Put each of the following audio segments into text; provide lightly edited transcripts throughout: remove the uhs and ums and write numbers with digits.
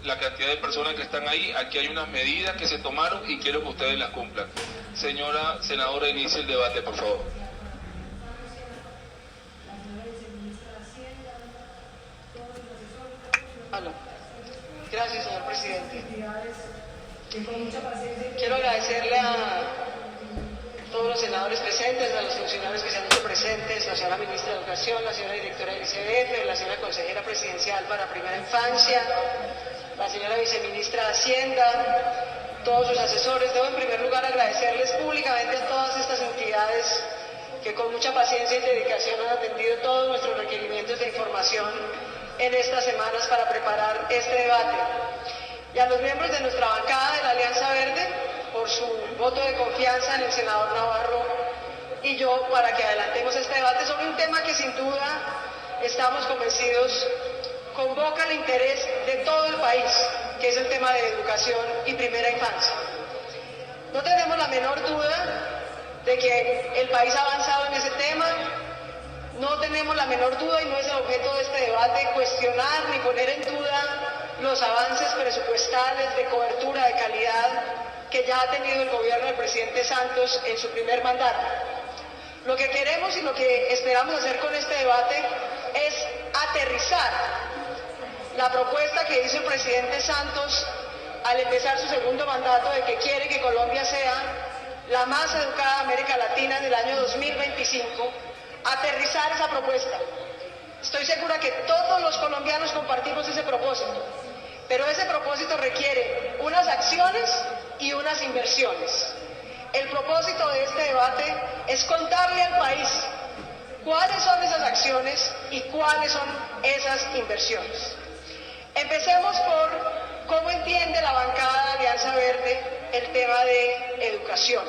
la cantidad de personas que están ahí. Aquí hay unas medidas que se tomaron y quiero que ustedes las cumplan. Señora senadora, inicie el debate, por favor. Gracias, señor presidente. Quiero agradecerle a todos los senadores presentes, a los funcionarios que se han hecho presentes, la señora ministra de Educación, la señora directora del ICBF, la señora consejera presidencial para Primera Infancia, la señora viceministra de Hacienda, todos sus asesores. Debo en primer lugar agradecerles públicamente a todas estas entidades que con mucha paciencia y dedicación han atendido todos nuestros requerimientos de información en estas semanas para preparar este debate. Y a los miembros de nuestra bancada de la Alianza Verde, por su voto de confianza en el senador Navarro y yo, para que adelantemos este debate sobre un tema que sin duda estamos convencidos convoca el interés de todo el país, que es el tema de la educación y primera infancia. No tenemos la menor duda de que el país ha avanzado en ese tema. No tenemos la menor duda, y no es el objeto de este debate, cuestionar ni poner en duda los avances presupuestales de cobertura de calidad que ya ha tenido el gobierno del presidente Santos en su primer mandato. Lo que queremos y lo que esperamos hacer con este debate es aterrizar la propuesta que hizo el presidente Santos al empezar su segundo mandato, de que quiere que Colombia sea la más educada de América Latina en el año 2025, aterrizar esa propuesta. Estoy segura que todos los colombianos compartimos ese propósito, pero ese propósito requiere unas acciones y unas inversiones. El propósito de este debate es contarle al país cuáles son esas acciones y cuáles son esas inversiones. Empecemos por cómo entiende la bancada de Alianza Verde el tema de educación.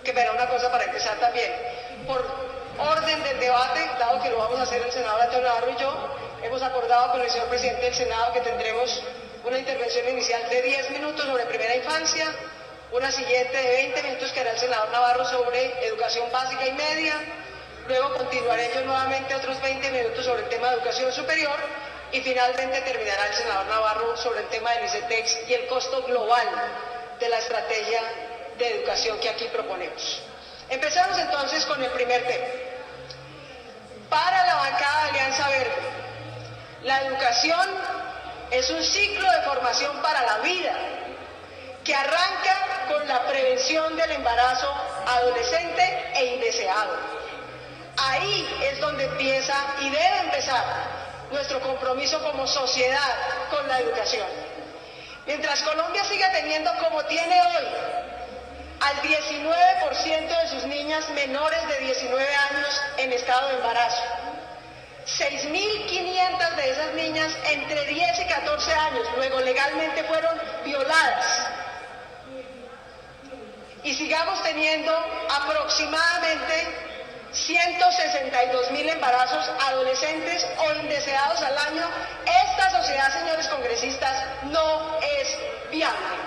Que me da una cosa para empezar también. Por orden del debate, dado que lo vamos a hacer el senador Antonio Navarro y yo, hemos acordado con el señor presidente del Senado que tendremos una intervención inicial de 10 minutos sobre primera infancia, una siguiente de 20 minutos que hará el senador Navarro sobre educación básica y media, luego continuaré yo nuevamente otros 20 minutos sobre el tema de educación superior y finalmente terminará el senador Navarro sobre el tema del ICETEX y el costo global de la estrategia de educación que aquí proponemos. Empezamos entonces con el primer tema. Para la bancada de Alianza Verde, la educación es un ciclo de formación para la vida que arranca con la prevención del embarazo adolescente e indeseado. Ahí es donde empieza y debe empezar nuestro compromiso como sociedad con la educación. Mientras Colombia siga teniendo, como tiene hoy, al 19% de sus niñas menores de 19 años en estado de embarazo, 6.500 de esas niñas entre 10 y 14 años luego legalmente fueron violadas, y sigamos teniendo aproximadamente 162.000 embarazos adolescentes o indeseados al año, esta sociedad, señores congresistas, no es viable.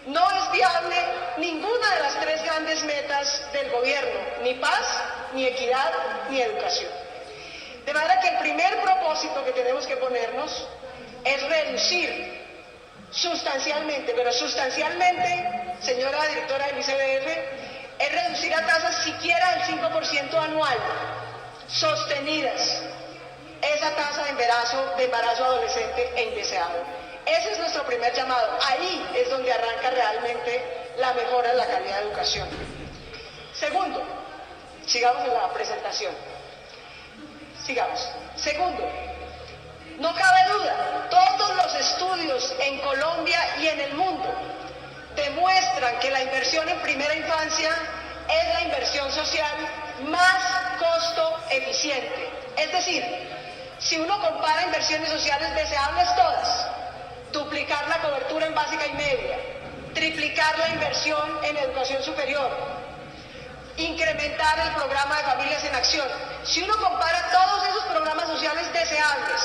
No es viable ninguna de las tres grandes metas del gobierno, ni paz, ni equidad, ni educación. De manera que el primer propósito que tenemos que ponernos es reducir sustancialmente, pero sustancialmente, señora directora del ICBF, es reducir a tasas siquiera del 5% anual, sostenidas, esa tasa de embarazo adolescente e indeseado. Ese es nuestro primer llamado. Ahí es donde arranca realmente la mejora en la calidad de educación. Segundo, sigamos en la presentación. Sigamos. Segundo, no cabe duda, todos los estudios en Colombia y en el mundo demuestran que la inversión en primera infancia es la inversión social más costo eficiente. Es decir, si uno compara inversiones sociales deseables todas, duplicar la cobertura en básica y media, triplicar la inversión en educación superior, incrementar el programa de Familias en Acción. Si uno compara todos esos programas sociales deseables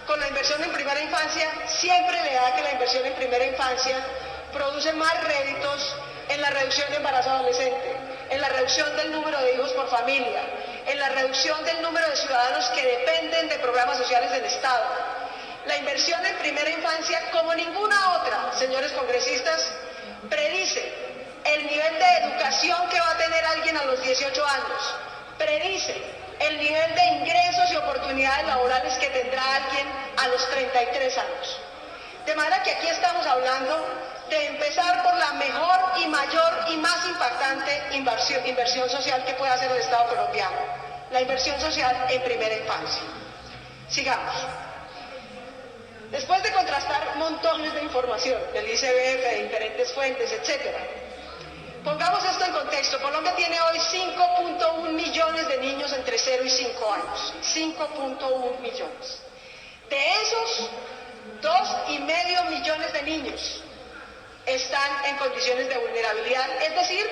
con la inversión en primera infancia, siempre le da que la inversión en primera infancia produce más réditos en la reducción de embarazo adolescente, en la reducción del número de hijos por familia, en la reducción del número de ciudadanos que dependen de programas sociales del Estado, La inversión en primera infancia, como ninguna otra, señores congresistas, predice el nivel de educación que va a tener alguien a los 18 años, predice el nivel de ingresos y oportunidades laborales que tendrá alguien a los 33 años. De manera que aquí estamos hablando de empezar por la mejor y mayor y más impactante inversión social que puede hacer el Estado colombiano, la inversión social en primera infancia. Sigamos. Después de contrastar montones de información del ICBF, de diferentes fuentes, etc., pongamos esto en contexto. Colombia tiene hoy 5.1 millones de niños entre 0 y 5 años. 5.1 millones. De esos, 2,5 millones de niños están en condiciones de vulnerabilidad, es decir,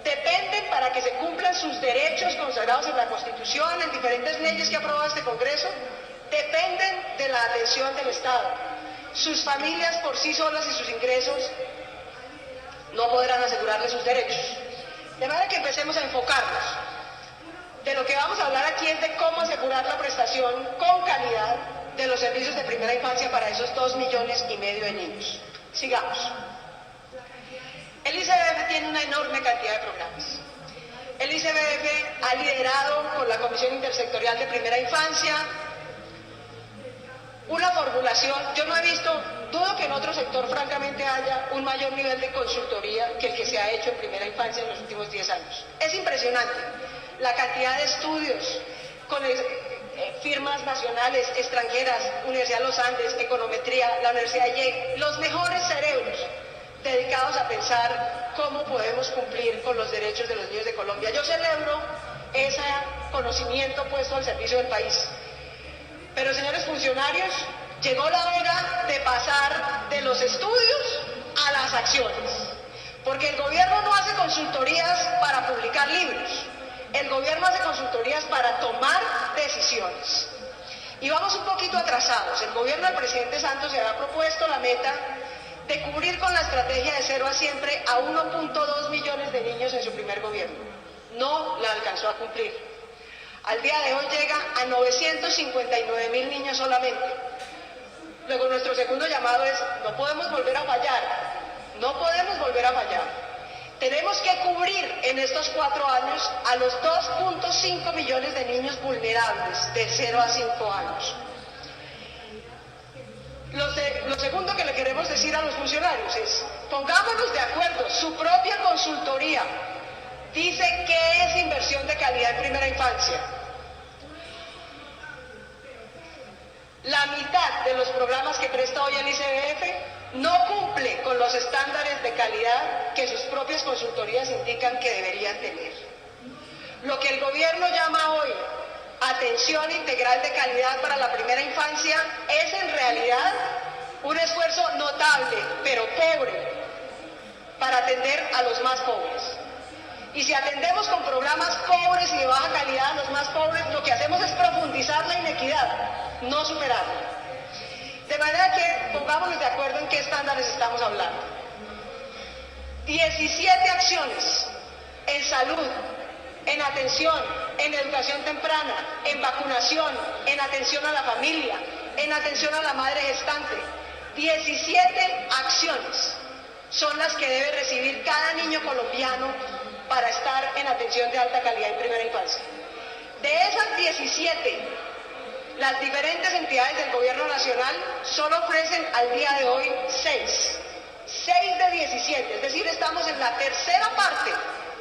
dependen para que se cumplan sus derechos consagrados en la Constitución, en diferentes leyes que ha aprobado este Congreso, dependen de la atención del Estado. Sus familias por sí solas y sus ingresos no podrán asegurarles sus derechos. De manera que empecemos a enfocarnos. De lo que vamos a hablar aquí es de cómo asegurar la prestación con calidad de los servicios de primera infancia para esos 2,5 millones de niños. Sigamos. El ICBF tiene una enorme cantidad de programas. El ICBF ha liderado con la Comisión Intersectorial de Primera Infancia una formulación. Yo no he visto, dudo que en otro sector francamente haya un mayor nivel de consultoría que el que se ha hecho en primera infancia en los últimos 10 años. Es impresionante la cantidad de estudios con firmas nacionales, extranjeras, Universidad de los Andes, Econometría, la Universidad de Yale, los mejores cerebros dedicados a pensar cómo podemos cumplir con los derechos de los niños de Colombia. Yo celebro ese conocimiento puesto al servicio del país. Pero, señores funcionarios, llegó la hora de pasar de los estudios a las acciones. Porque el gobierno no hace consultorías para publicar libros. El gobierno hace consultorías para tomar decisiones. Y vamos un poquito atrasados. El gobierno del presidente Santos se había propuesto la meta de cubrir con la estrategia de 0 a siempre a 1.2 millones de niños en su primer gobierno. No la alcanzó a cumplir. Al día de hoy llega a 959.000 niños solamente. Luego nuestro segundo llamado es, no podemos volver a fallar, no podemos volver a fallar. Tenemos que cubrir en estos 4 años a los 2.5 millones de niños vulnerables de 0 a 5 años. Lo segundo que le queremos decir a los funcionarios es, pongámonos de acuerdo, su propia consultoría dice que es inversión de calidad en primera infancia. La mitad de los programas que presta hoy el ICBF no cumple con los estándares de calidad que sus propias consultorías indican que deberían tener. Lo que el gobierno llama hoy atención integral de calidad para la primera infancia es en realidad un esfuerzo notable, pero pobre, para atender a los más pobres. Y si atendemos con programas pobres y de baja calidad a los más pobres, lo que hacemos es profundizar la inequidad, no superarla. De manera que pongámonos de acuerdo en qué estándares estamos hablando. 17 acciones en salud, en atención, en educación temprana, en vacunación, en atención a la familia, en atención a la madre gestante. 17 acciones son las que debe recibir cada niño colombiano para estar en atención de alta calidad en primera infancia. De esas 17, las diferentes entidades del gobierno nacional solo ofrecen al día de hoy 6. 6 de 17, es decir, estamos en la tercera parte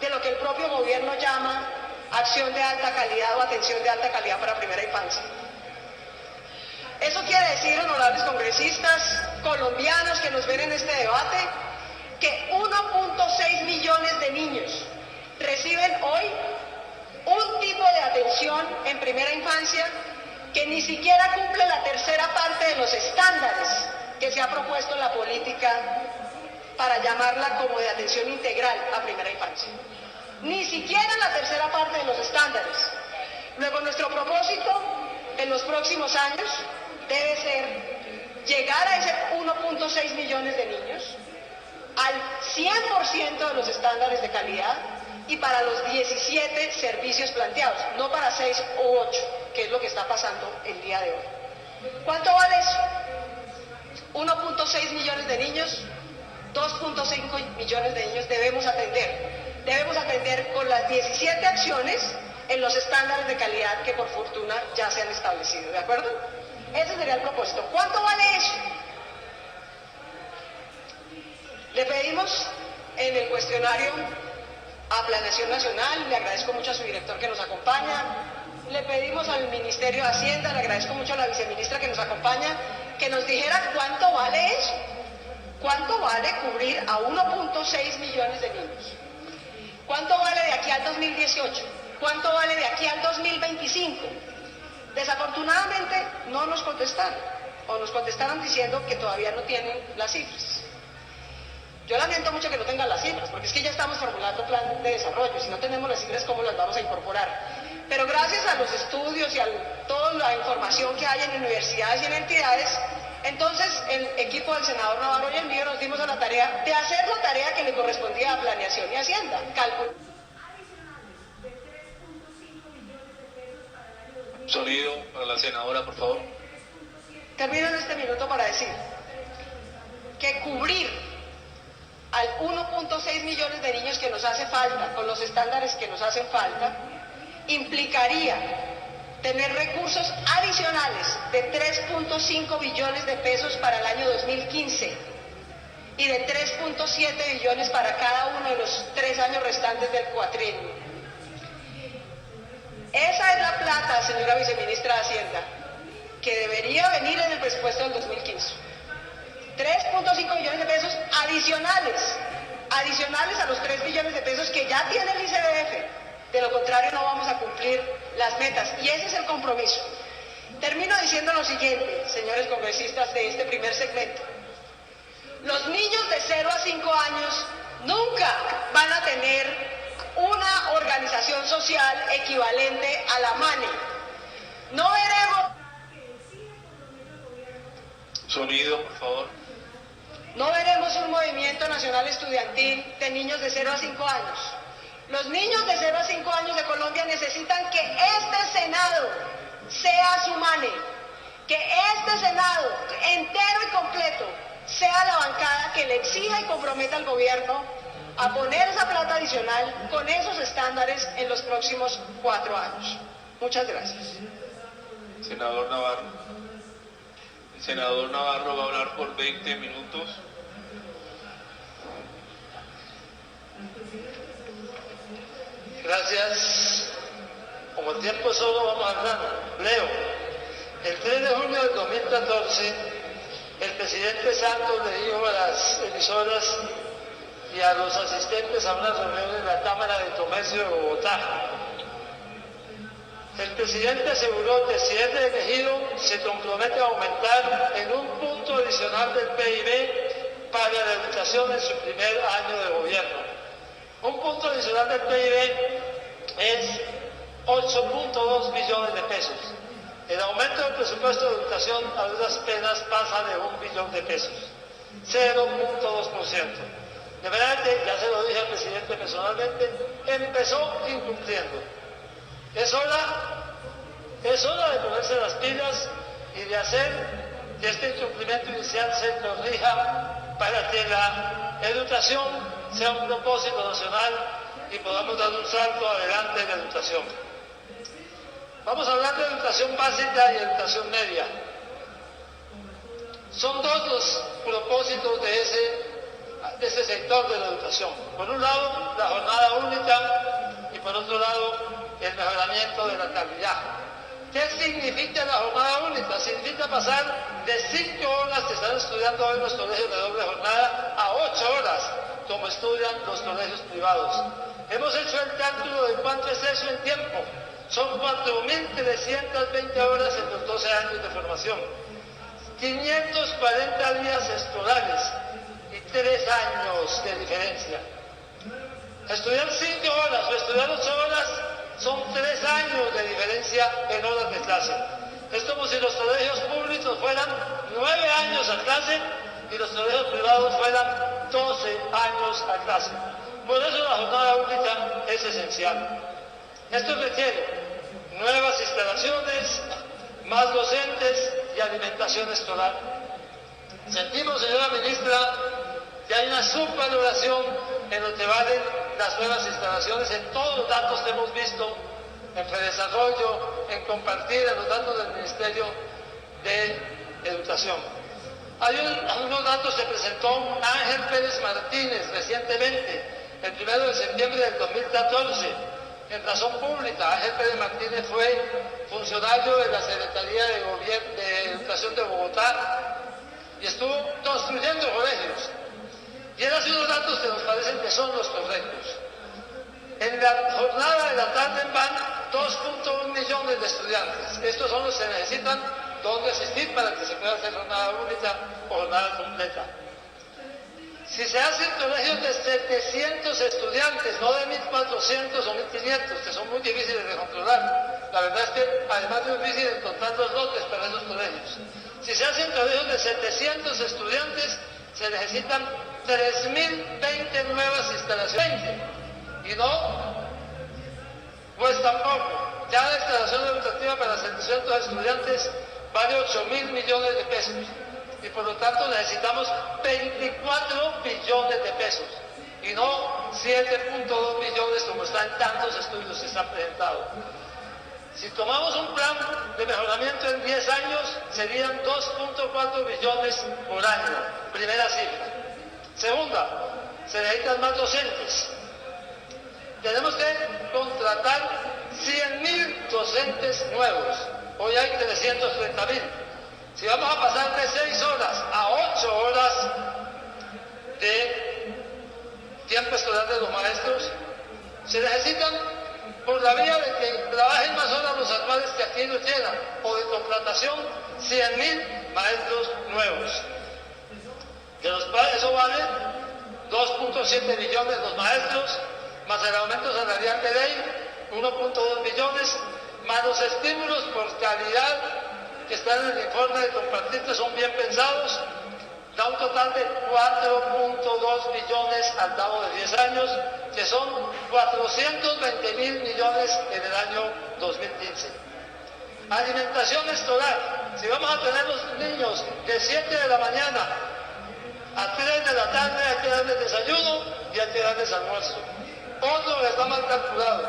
de lo que el propio gobierno llama acción de alta calidad o atención de alta calidad para primera infancia. Eso quiere decir, honorables congresistas, colombianos que nos ven en este debate, que 1.6 millones de niños reciben hoy un tipo de atención en primera infancia que ni siquiera cumple la tercera parte de los estándares que se ha propuesto en la política para llamarla como de atención integral a primera infancia. Ni siquiera la tercera parte de los estándares. Luego, nuestro propósito en los próximos años debe ser llegar a ese 1.6 millones de niños, al 100% de los estándares de calidad y para los 17 servicios planteados, no para 6 u 8, que es lo que está pasando el día de hoy. ¿Cuánto vale eso? 1.6 millones de niños, 2.5 millones de niños debemos atender. Debemos atender con las 17 acciones en los estándares de calidad que por fortuna ya se han establecido, ¿de acuerdo? Ese sería el propósito. ¿Cuánto vale eso? Le pedimos en el cuestionario a Planeación Nacional, le agradezco mucho a su director que nos acompaña, le pedimos al Ministerio de Hacienda, le agradezco mucho a la viceministra que nos acompaña, que nos dijera cuánto vale eso, cuánto vale cubrir a 1.6 millones de niños, cuánto vale de aquí al 2018, cuánto vale de aquí al 2025. Desafortunadamente no nos contestaron, o nos contestaron diciendo que todavía no tienen las cifras. Yo lamento mucho que no tengan las cifras, porque es que ya estamos formulando plan de desarrollo, si no tenemos las cifras, ¿cómo las vamos a incorporar? Pero gracias a los estudios y a toda la información que hay en universidades y en entidades, entonces el equipo del senador Navarro y el mío nos dimos a la tarea de hacer la tarea que le correspondía a Planeación y Hacienda, cálculo. Sonido para la senadora, por favor. Termino en este minuto para decir que cubrir al 1.6 millones de niños que nos hace falta, con los estándares que nos hacen falta, implicaría tener recursos adicionales de 3.5 billones de pesos para el año 2015 y de 3.7 billones para cada uno de los 3 años restantes del cuatrienio. Esa es la plata, señora viceministra de Hacienda, que debería venir en el presupuesto del 2015. 3.5 billones de pesos adicionales a los 3 billones de pesos que ya tiene el ICBF. De lo contrario no vamos a cumplir las metas y ese es el compromiso. Termino diciendo lo siguiente, señores congresistas de este primer segmento. Los niños de 0 a 5 años nunca van a tener una organización social equivalente a la MANE. No veremos... Sonido, por favor. No veremos un movimiento nacional estudiantil de niños de 0 a 5 años. Los niños de 0 a 5 años de Colombia necesitan que este Senado sea su MANE, que este Senado entero y completo sea la bancada que le exija y comprometa al gobierno a poner esa plata adicional con esos estándares en los próximos 4 años. Muchas gracias. Senador Navarro. El senador Navarro va a hablar por 20 minutos. Gracias. Como el tiempo es solo, vamos a hablar. Leo. El 3 de junio del 2014, el presidente Santos le dijo a las emisoras y a los asistentes a una reunión en la Cámara de Comercio de Bogotá. El presidente aseguró que si es reelegido, se compromete a aumentar en un punto adicional del PIB para la educación en su primer año de gobierno. Un punto adicional del PIB es 8.2 billones de pesos. El aumento del presupuesto de educación a duras penas pasa de 1 billón de pesos, 0.2%. De verdad que, ya se lo dije al presidente personalmente, empezó incumpliendo. Es hora de ponerse las pilas y de hacer que este incumplimiento inicial se corrija para que la educación sea un propósito nacional y podamos dar un salto adelante en la educación. Vamos a hablar de educación básica y educación media. Son dos los propósitos de ese sector de la educación. Por un lado, la jornada única y por otro lado, el mejoramiento de la calidad. ¿Qué significa la jornada única? Significa pasar de 5 horas que están estudiando hoy los colegios de doble jornada a 8 horas, como estudian los colegios privados. Hemos hecho el cálculo de cuánto es eso en tiempo. Son 4.320 horas en los 12 años de formación. 540 días escolares y 3 años de diferencia. Estudiar 5 horas o estudiar 8 horas son 3 años de diferencia en horas de clase. Es como si los colegios públicos fueran 9 años a clase y los colegios privados fueran 12 años a clase. Por eso la jornada única es esencial. Esto requiere nuevas instalaciones, más docentes, y alimentación escolar. Sentimos, señora ministra, que hay una subvaloración en lo que valen las nuevas instalaciones en todos los datos que hemos visto, en Fedesarrollo, en compartir en los datos del Ministerio de Educación. Hay unos datos que presentó Ángel Pérez Martínez recientemente, el 1 de septiembre del 2014, en Razón Pública. Ángel Pérez Martínez fue funcionario de la Secretaría de Educación de Bogotá y estuvo construyendo colegios. Y él hace unos datos que nos parecen que son los correctos. En la jornada de la tarde van 2.1 millones de estudiantes. Estos son los que necesitan donde asistir para que se pueda hacer jornada única o jornada completa. Si se hacen colegios de 700 estudiantes, no de 1.400 o 1.500, que son muy difíciles de controlar. La verdad es que además es difícil encontrar los lotes para esos colegios. Si se hacen colegios de 700 estudiantes, se necesitan 3.020 nuevas instalaciones. Y no, pues tampoco. Ya la instalación educativa para 700 estudiantes vale 8.000 millones de pesos. Y por lo tanto necesitamos 24 billones de pesos. Y no 7.2 billones como está en tantos estudios que están presentados. Si tomamos un plan de mejoramiento en 10 años, serían 2.4 billones por año. Primera cifra. Segunda, se necesitan más docentes. Tenemos que contratar 100.000 docentes nuevos. Hoy hay 330.000. Si vamos a pasar de 6 horas a 8 horas de tiempo escolar de los maestros, se necesitan, por la vía de que trabajen más horas los actuales que aquí nos llegan, o de contratación, 100.000 maestros nuevos. Eso vale 2.7 billones los maestros, más el aumento salarial de ley, 1.2 billones, más los estímulos por calidad que están en el informe de compartir, que son bien pensados, da un total de 4.2 billones al cabo de 10 años, que son 420.000 millones en el año 2015. Alimentación escolar. Si vamos a tener los niños de 7 de la mañana a 3 de la tarde, hay que darles desayuno y hay que darles almuerzo. Otro está mal calculado.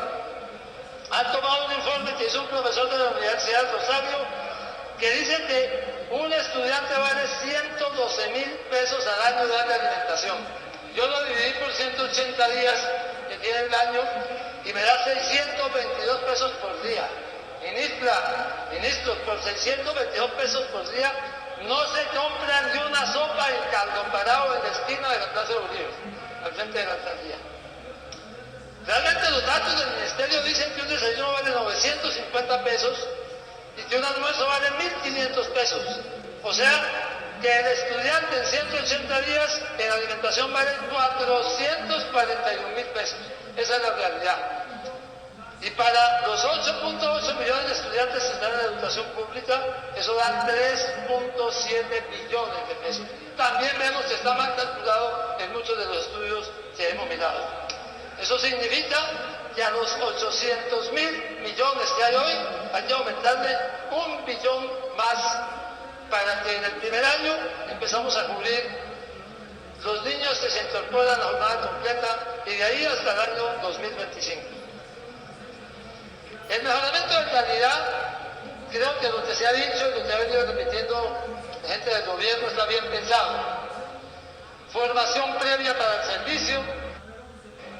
Han tomado un informe que hizo un profesor de la Universidad de Rosario que dice que un estudiante vale 112.000 pesos al año de alimentación. Yo lo dividí por 180 días que tiene el año y me da 622 pesos por día. Ministro, por 622 pesos por día no se compran ni una sopa en caldo parado en la esquina de la Plaza de Bolívar, al frente de la alcaldía. Realmente los datos del ministerio dicen que un desayuno vale 950 pesos y que un almuerzo vale 1.500 pesos. O sea, que el estudiante en 180 días en alimentación vale 441.000 pesos. Esa es la realidad. Y para los 8.8 millones de estudiantes que están en la educación pública, eso da 3.7 billones de pesos. También vemos que está mal calculado en muchos de los estudios que hemos mirado. Eso significa que a los 800.000 millones que hay hoy, hay que aumentarle 1 billón más para que en el primer año empezamos a cubrir los niños que se incorporan a la jornada completa y de ahí hasta el año 2025. El mejoramiento de calidad, creo que lo que se ha dicho y lo que ha venido repitiendo la gente del gobierno está bien pensado. Formación previa para el servicio,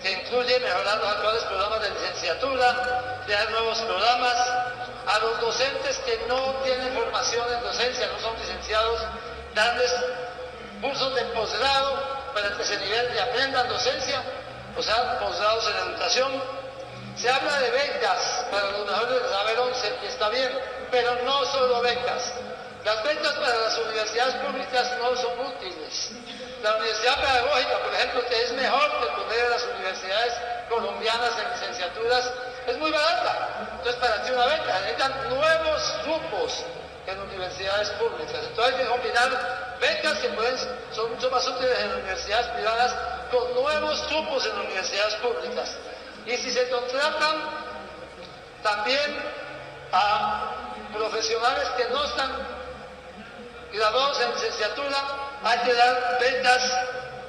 que incluye mejorar los actuales programas de licenciatura, crear nuevos programas, a los docentes que no tienen formación en docencia, no son licenciados, darles cursos de posgrado para que se nivel y aprendan docencia, o sea, posgrados en educación. Se habla de becas para los mejores del saber 11, y está bien, pero no solo becas. Las becas para las universidades públicas no son útiles. La universidad pedagógica, por ejemplo, que es mejor que el promedio de las universidades colombianas en licenciaturas, es muy barata. Entonces, ¿para qué una beca? Necesitan nuevos grupos en universidades públicas. Entonces hay que combinar becas que son mucho más útiles en universidades privadas con nuevos grupos en universidades públicas. Y si se contratan también a profesionales que no están graduados en licenciatura, hay que dar becas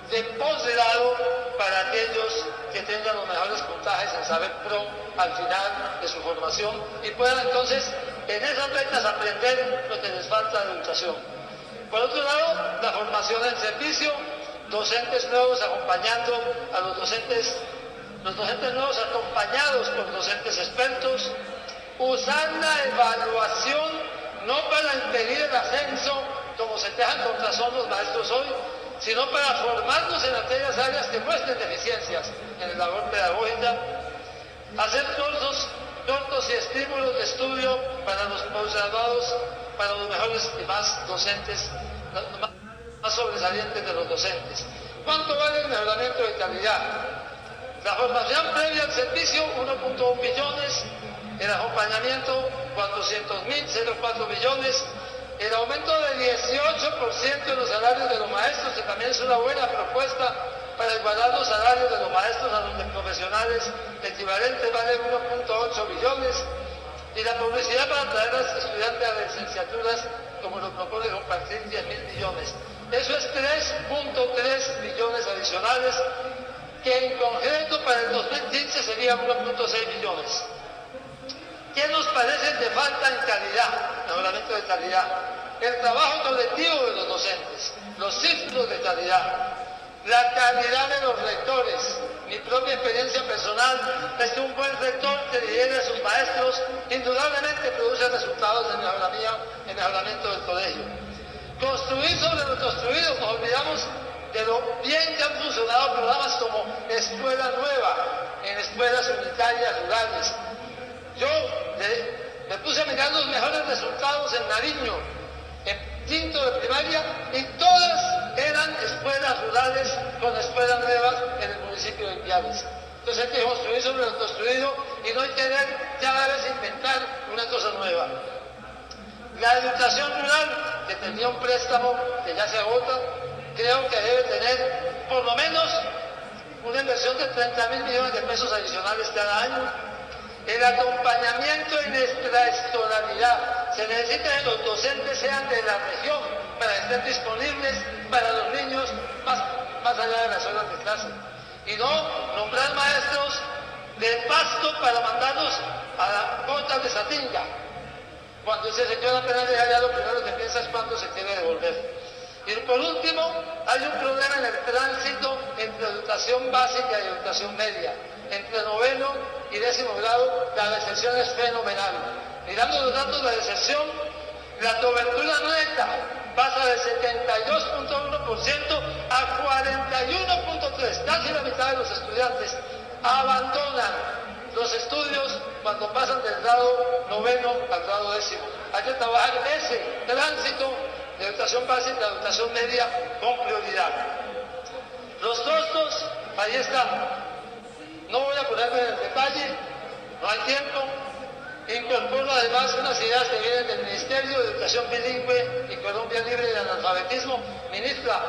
de posgrado para aquellos que tengan los mejores puntajes en Saber Pro al final de su formación y puedan entonces en esas becas aprender lo que les falta de educación. Por otro lado, la formación en servicio, docentes nuevos acompañando a los docentes nuevos acompañados por docentes expertos, usar la evaluación no para impedir el ascenso, como se quejan contra son los maestros hoy, sino para formarnos en aquellas áreas que muestren deficiencias en la labor pedagógica, hacer cursos cortos y estímulos de estudio para los posgraduados, para los mejores y más docentes, más sobresalientes de los docentes. ¿Cuánto vale el mejoramiento de calidad? La formación previa al servicio, 1.1 billones, el acompañamiento, 400.000, 0,4 billones, el aumento del 18% en los salarios de los maestros, que también es una buena propuesta para igualar los salarios de los maestros a los de profesionales, equivalente vale 1.8 billones, y la publicidad para atraer a los estudiantes a las licenciaturas, como lo propone compartir 10.000 millones. Eso es 3.3 billones adicionales, que en concreto para el 2015 sería 1.6 billones. ¿Qué nos parece que falta en calidad, mejoramiento de calidad? El trabajo colectivo de los docentes, los círculos de calidad, la calidad de los rectores. Mi propia experiencia personal es que un buen rector que lidera a sus maestros indudablemente produce resultados de mejoramiento del colegio. Construir sobre lo construido, nos olvidamos de lo bien que han funcionado programas como Escuela Nueva, en escuelas unitarias rurales. Yo me puse a mirar los mejores resultados en Nariño, en quinto de primaria, y todas eran escuelas rurales con escuelas nuevas en el municipio de Ipiales. Entonces hay que construir sobre lo construido y no hay que querer cada vez inventar una cosa nueva. La educación rural, que tenía un préstamo que ya se agota, creo que debe tener por lo menos una inversión de 30.000 millones de pesos adicionales cada año. El acompañamiento en extraescolaridad. Se necesita que los docentes sean de la región para que estén disponibles para los niños más allá de las horas de clase. Y no nombrar maestros de Pasto para mandarlos a la Ponta de Satinga. Cuando ese señor apenas llega allá, lo primero que piensa es cuándo se quiere devolver. Y por último, hay un problema en el tránsito entre educación básica y educación media. Entre noveno y 10º grado, la deserción es fenomenal. Mirando los datos de deserción, la cobertura neta pasa de 72.1% a 41.3%. Casi la mitad de los estudiantes abandonan los estudios cuando pasan del grado noveno al grado 10º. Hay que trabajar ese tránsito de educación básica a educación media con prioridad. Los costos, ahí están. No voy a ponerme en el detalle, no hay tiempo. Incorporo además unas ideas que vienen del Ministerio de Educación Bilingüe y Colombia Libre del Analfabetismo. Ministra,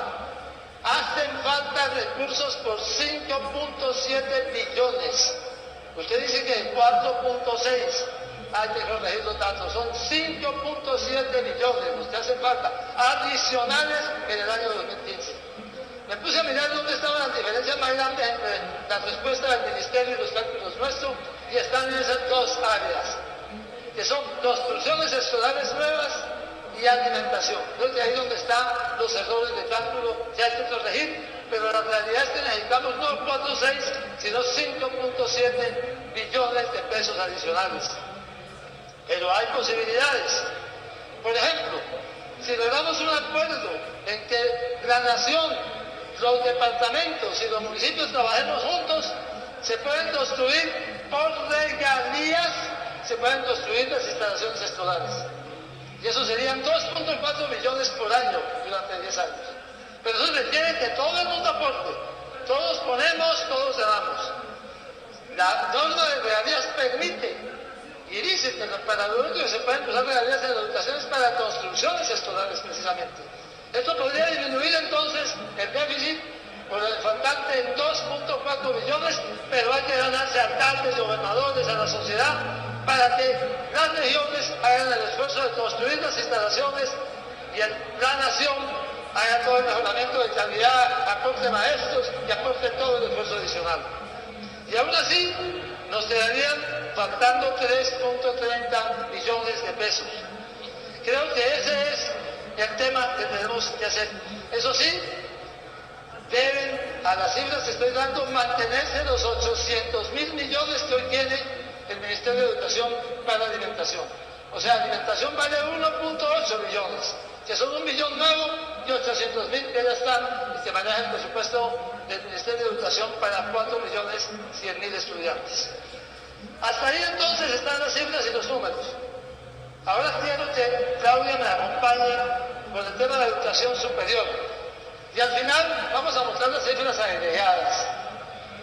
hacen falta recursos por 5.7 billones. Usted dice que 4.6. Hay que corregir los datos. Son 5.7 billones los que hacen falta, adicionales en el año 2015. Me puse a mirar dónde estaban las diferencias más grandes entre la respuesta del Ministerio y los cálculos nuestros, y están en esas dos áreas, que son construcciones escolares nuevas y alimentación. Creo que ahí donde están los errores de cálculo que hay que corregir, pero la realidad es que necesitamos no 4.6, sino 5.7 billones de pesos adicionales. Pero hay posibilidades. Por ejemplo, si logramos un acuerdo en que la nación, los departamentos y los municipios trabajemos juntos, se pueden construir por regalías, se pueden construir las instalaciones escolares. Y eso serían 2.4 millones por año durante 10 años. Pero eso requiere que todo el mundo aporte. Todos ponemos, todos damos. La norma de regalías permite y dice que para lo único que se pueden usar regalías en la educación es para construcciones escolares precisamente. Esto podría disminuir entonces el déficit por el faltante en 2.4 billones, pero hay que ganarse a alcaldes y gobernadores, a la sociedad, para que las regiones hagan el esfuerzo de construir las instalaciones y la nación haga todo el mejoramiento de calidad, aporte maestros y aporte todo el esfuerzo adicional. Y aún así nos quedarían faltando 3.30 billones de pesos. Creo que ese es el tema que tenemos que hacer. Eso sí, deben, a las cifras que estoy dando, mantenerse los 800.000 millones que hoy tiene el Ministerio de Educación para alimentación. O sea, alimentación vale 1.8 billones, que son 1 billón nuevo y 800.000 que ya están y se maneja el presupuesto del Ministerio de Educación para 4.100.000 estudiantes. Hasta ahí entonces están las cifras y los números. Ahora quiero que Claudia me acompañe con el tema de la educación superior. Y al final vamos a mostrar las cifras agregadas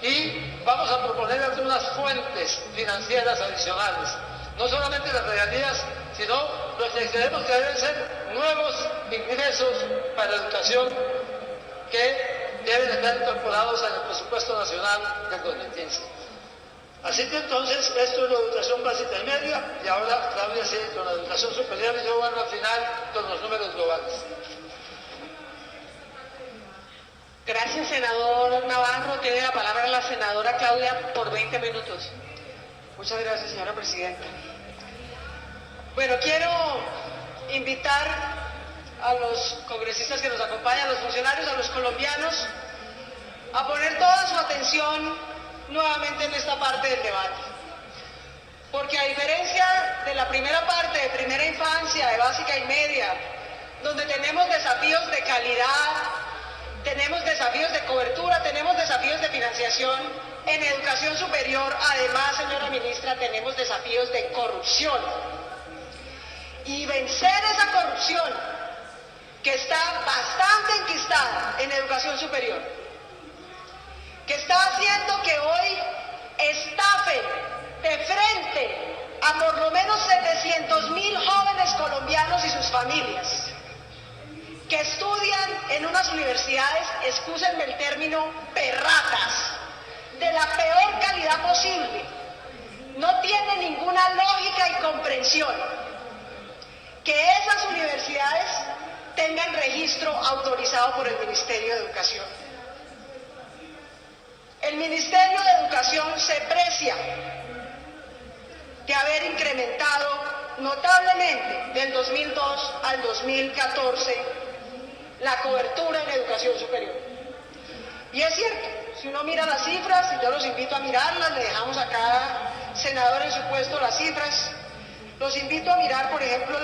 y vamos a proponer algunas fuentes financieras adicionales. No solamente las regalías, sino los que creemos que deben ser nuevos ingresos para la educación que deben estar incorporados en el presupuesto nacional del 2015. Así que entonces esto es la educación básica y media y ahora Claudia sigue con la educación superior y yo vuelvo al final con los números globales. Gracias, senador Navarro. Tiene la palabra la senadora Claudia por 20 minutos. Muchas gracias, señora presidenta. Bueno, quiero invitar a los congresistas que nos acompañan, a los funcionarios, a los colombianos, a poner toda su atención nuevamente en esta parte del debate. Porque a diferencia de la primera parte, de primera infancia, de básica y media, donde tenemos desafíos de calidad, tenemos desafíos de cobertura, tenemos desafíos de financiación, en educación superior, además, señora ministra, tenemos desafíos de corrupción. Y vencer esa corrupción, que está bastante enquistada en educación superior, que está haciendo que hoy estafen de frente a por lo menos 700.000 jóvenes colombianos y sus familias, que estudian en unas universidades, excúsenme el término, perratas, de la peor calidad posible, no tiene ninguna lógica y comprensión que esas universidades tengan registro autorizado por el Ministerio de Educación. El Ministerio de Educación se precia de haber incrementado notablemente del 2002 al 2014 la cobertura en educación superior. Y es cierto, si uno mira las cifras, y yo los invito a mirarlas, le dejamos a cada senador en su puesto las cifras, los invito a mirar, por ejemplo,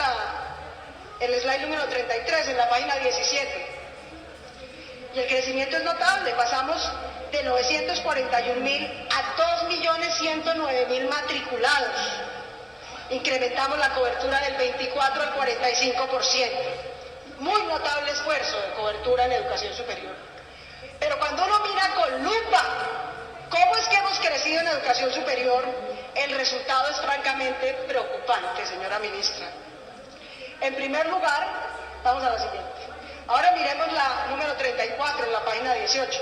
el slide número 33 en la página 17. Y el crecimiento es notable, pasamos de 941.000 a 2.109.000 matriculados. Incrementamos la cobertura del 24 al 45%. Muy notable esfuerzo de cobertura en educación superior. Pero cuando uno mira con lupa cómo es que hemos crecido en educación superior, el resultado es francamente preocupante, señora ministra. En primer lugar, vamos a la siguiente. Ahora miremos la número 34 en la página 18.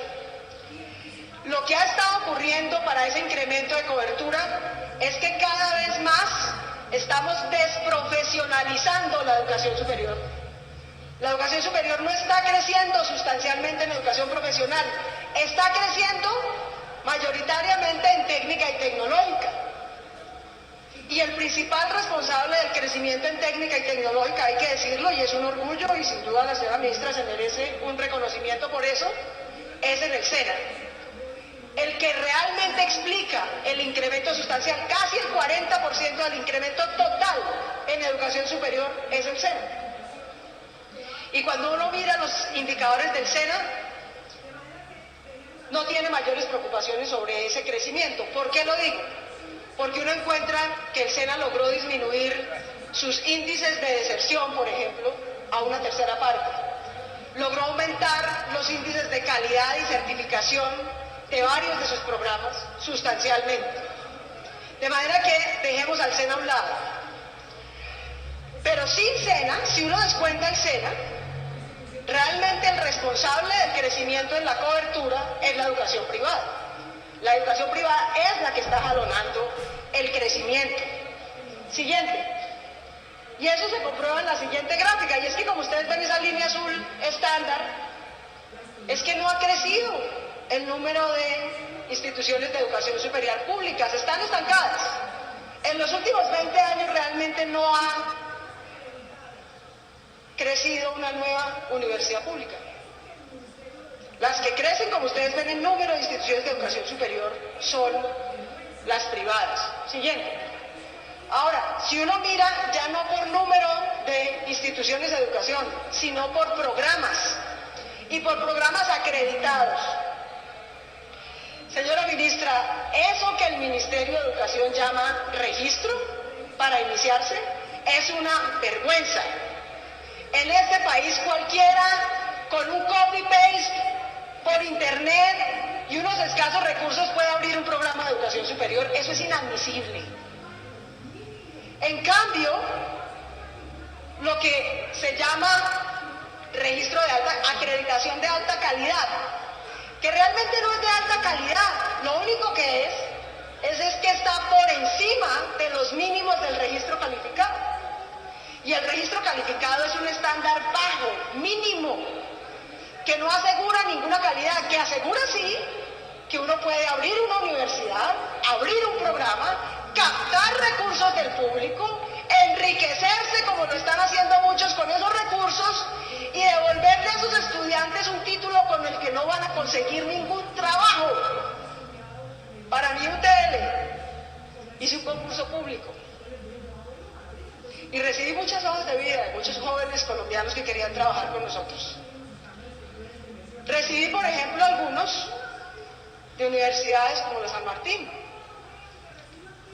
Lo que ha estado ocurriendo para ese incremento de cobertura es que cada vez más estamos desprofesionalizando la educación superior. La educación superior no está creciendo sustancialmente en educación profesional, está creciendo mayoritariamente en técnica y tecnológica. Y el principal responsable del crecimiento en técnica y tecnológica, hay que decirlo, y es un orgullo, y sin duda la señora ministra se merece un reconocimiento por eso, es en el SENA. El que realmente explica el incremento sustancial, casi el 40% del incremento total en educación superior, es el SENA. Y cuando uno mira los indicadores del SENA, no tiene mayores preocupaciones sobre ese crecimiento. ¿Por qué lo digo? Porque uno encuentra que el SENA logró disminuir sus índices de deserción, por ejemplo, a una tercera parte. Logró aumentar los índices de calidad y certificación de varios de sus programas sustancialmente. De manera que dejemos al SENA a un lado. Pero sin SENA, si uno descuenta el SENA, realmente el responsable del crecimiento en la cobertura es la educación privada. La educación privada es la que está jalonando el crecimiento. Siguiente. Y eso se comprueba en la siguiente gráfica, y es que como ustedes ven esa línea azul estándar, es que no ha crecido el número de instituciones de educación superior públicas, están estancadas. En los últimos 20 años realmente no ha crecido una nueva universidad pública. Las que crecen, como ustedes ven, en número de instituciones de educación superior son las privadas. Siguiente. Ahora, si uno mira ya no por número de instituciones de educación, sino por programas, y por programas acreditados. Señora ministra, eso que el Ministerio de Educación llama registro para iniciarse es una vergüenza. En este país cualquiera con un copy-paste por internet y unos escasos recursos puede abrir un programa de educación superior. Eso es inadmisible. En cambio, lo que se llama registro de acreditación de alta calidad, que realmente no es de alta calidad, lo único que es que está por encima de los mínimos del registro calificado. Y el registro calificado es un estándar bajo, mínimo, que no asegura ninguna calidad, que asegura sí que uno puede abrir una universidad, abrir un programa, captar recursos del público, enriquecerse como lo están haciendo muchos con esos recursos y devolverle a sus estudiantes un título con el que no van a conseguir ningún trabajo. Para mí UTL hice un concurso público y recibí muchas hojas de vida de muchos jóvenes colombianos que querían trabajar con nosotros. Recibí, por ejemplo, algunos de universidades como la San Martín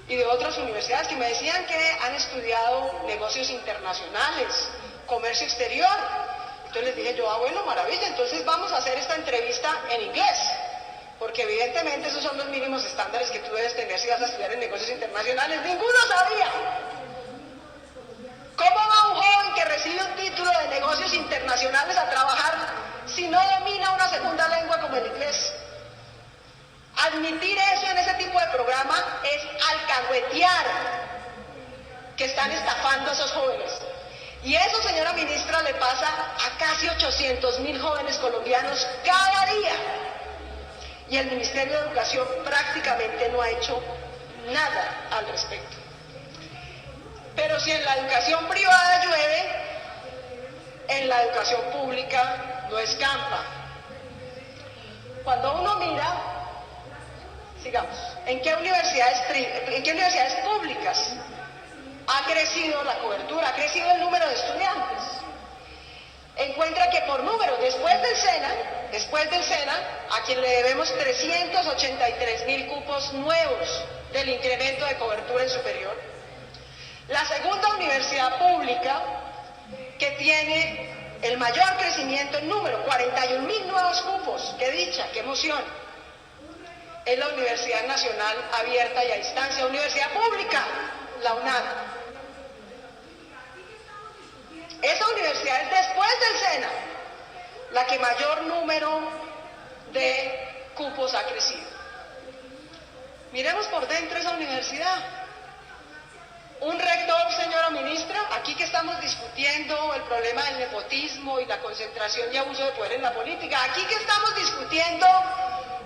y de otras universidades que me decían que han estudiado negocios internacionales, comercio exterior. Entonces les dije yo, bueno, maravilla, entonces vamos a hacer esta entrevista en inglés, porque evidentemente esos son los mínimos estándares que tú debes tener si vas a estudiar en negocios internacionales. Ninguno sabía. ¿Cómo va un joven que recibe un título de negocios internacionales a trabajar si no domina una segunda lengua como el inglés? Admitir eso en ese tipo de programa es alcahuetear que están estafando a esos jóvenes. Y eso, señora ministra, le pasa a casi 800.000 jóvenes colombianos cada día. Y el Ministerio de Educación prácticamente no ha hecho nada al respecto. Pero si en la educación privada llueve, en la educación pública no escampa. Cuando uno mira, sigamos, ¿en qué universidades públicas ha crecido la cobertura, ha crecido el número de estudiantes? Encuentra que por número, después del SENA, a quien le debemos 383.000 cupos nuevos del incremento de cobertura en superior, la segunda universidad pública que tiene el mayor crecimiento en número, 41.000 nuevos cupos, qué dicha, qué emoción, es la Universidad Nacional Abierta y a Distancia, universidad pública, la UNAM. Esa universidad es después del SENA la que mayor número de cupos ha crecido. Miremos por dentro esa universidad. Un rector, señora ministra, aquí que estamos discutiendo el problema del nepotismo y la concentración y abuso de poder en la política, aquí que estamos discutiendo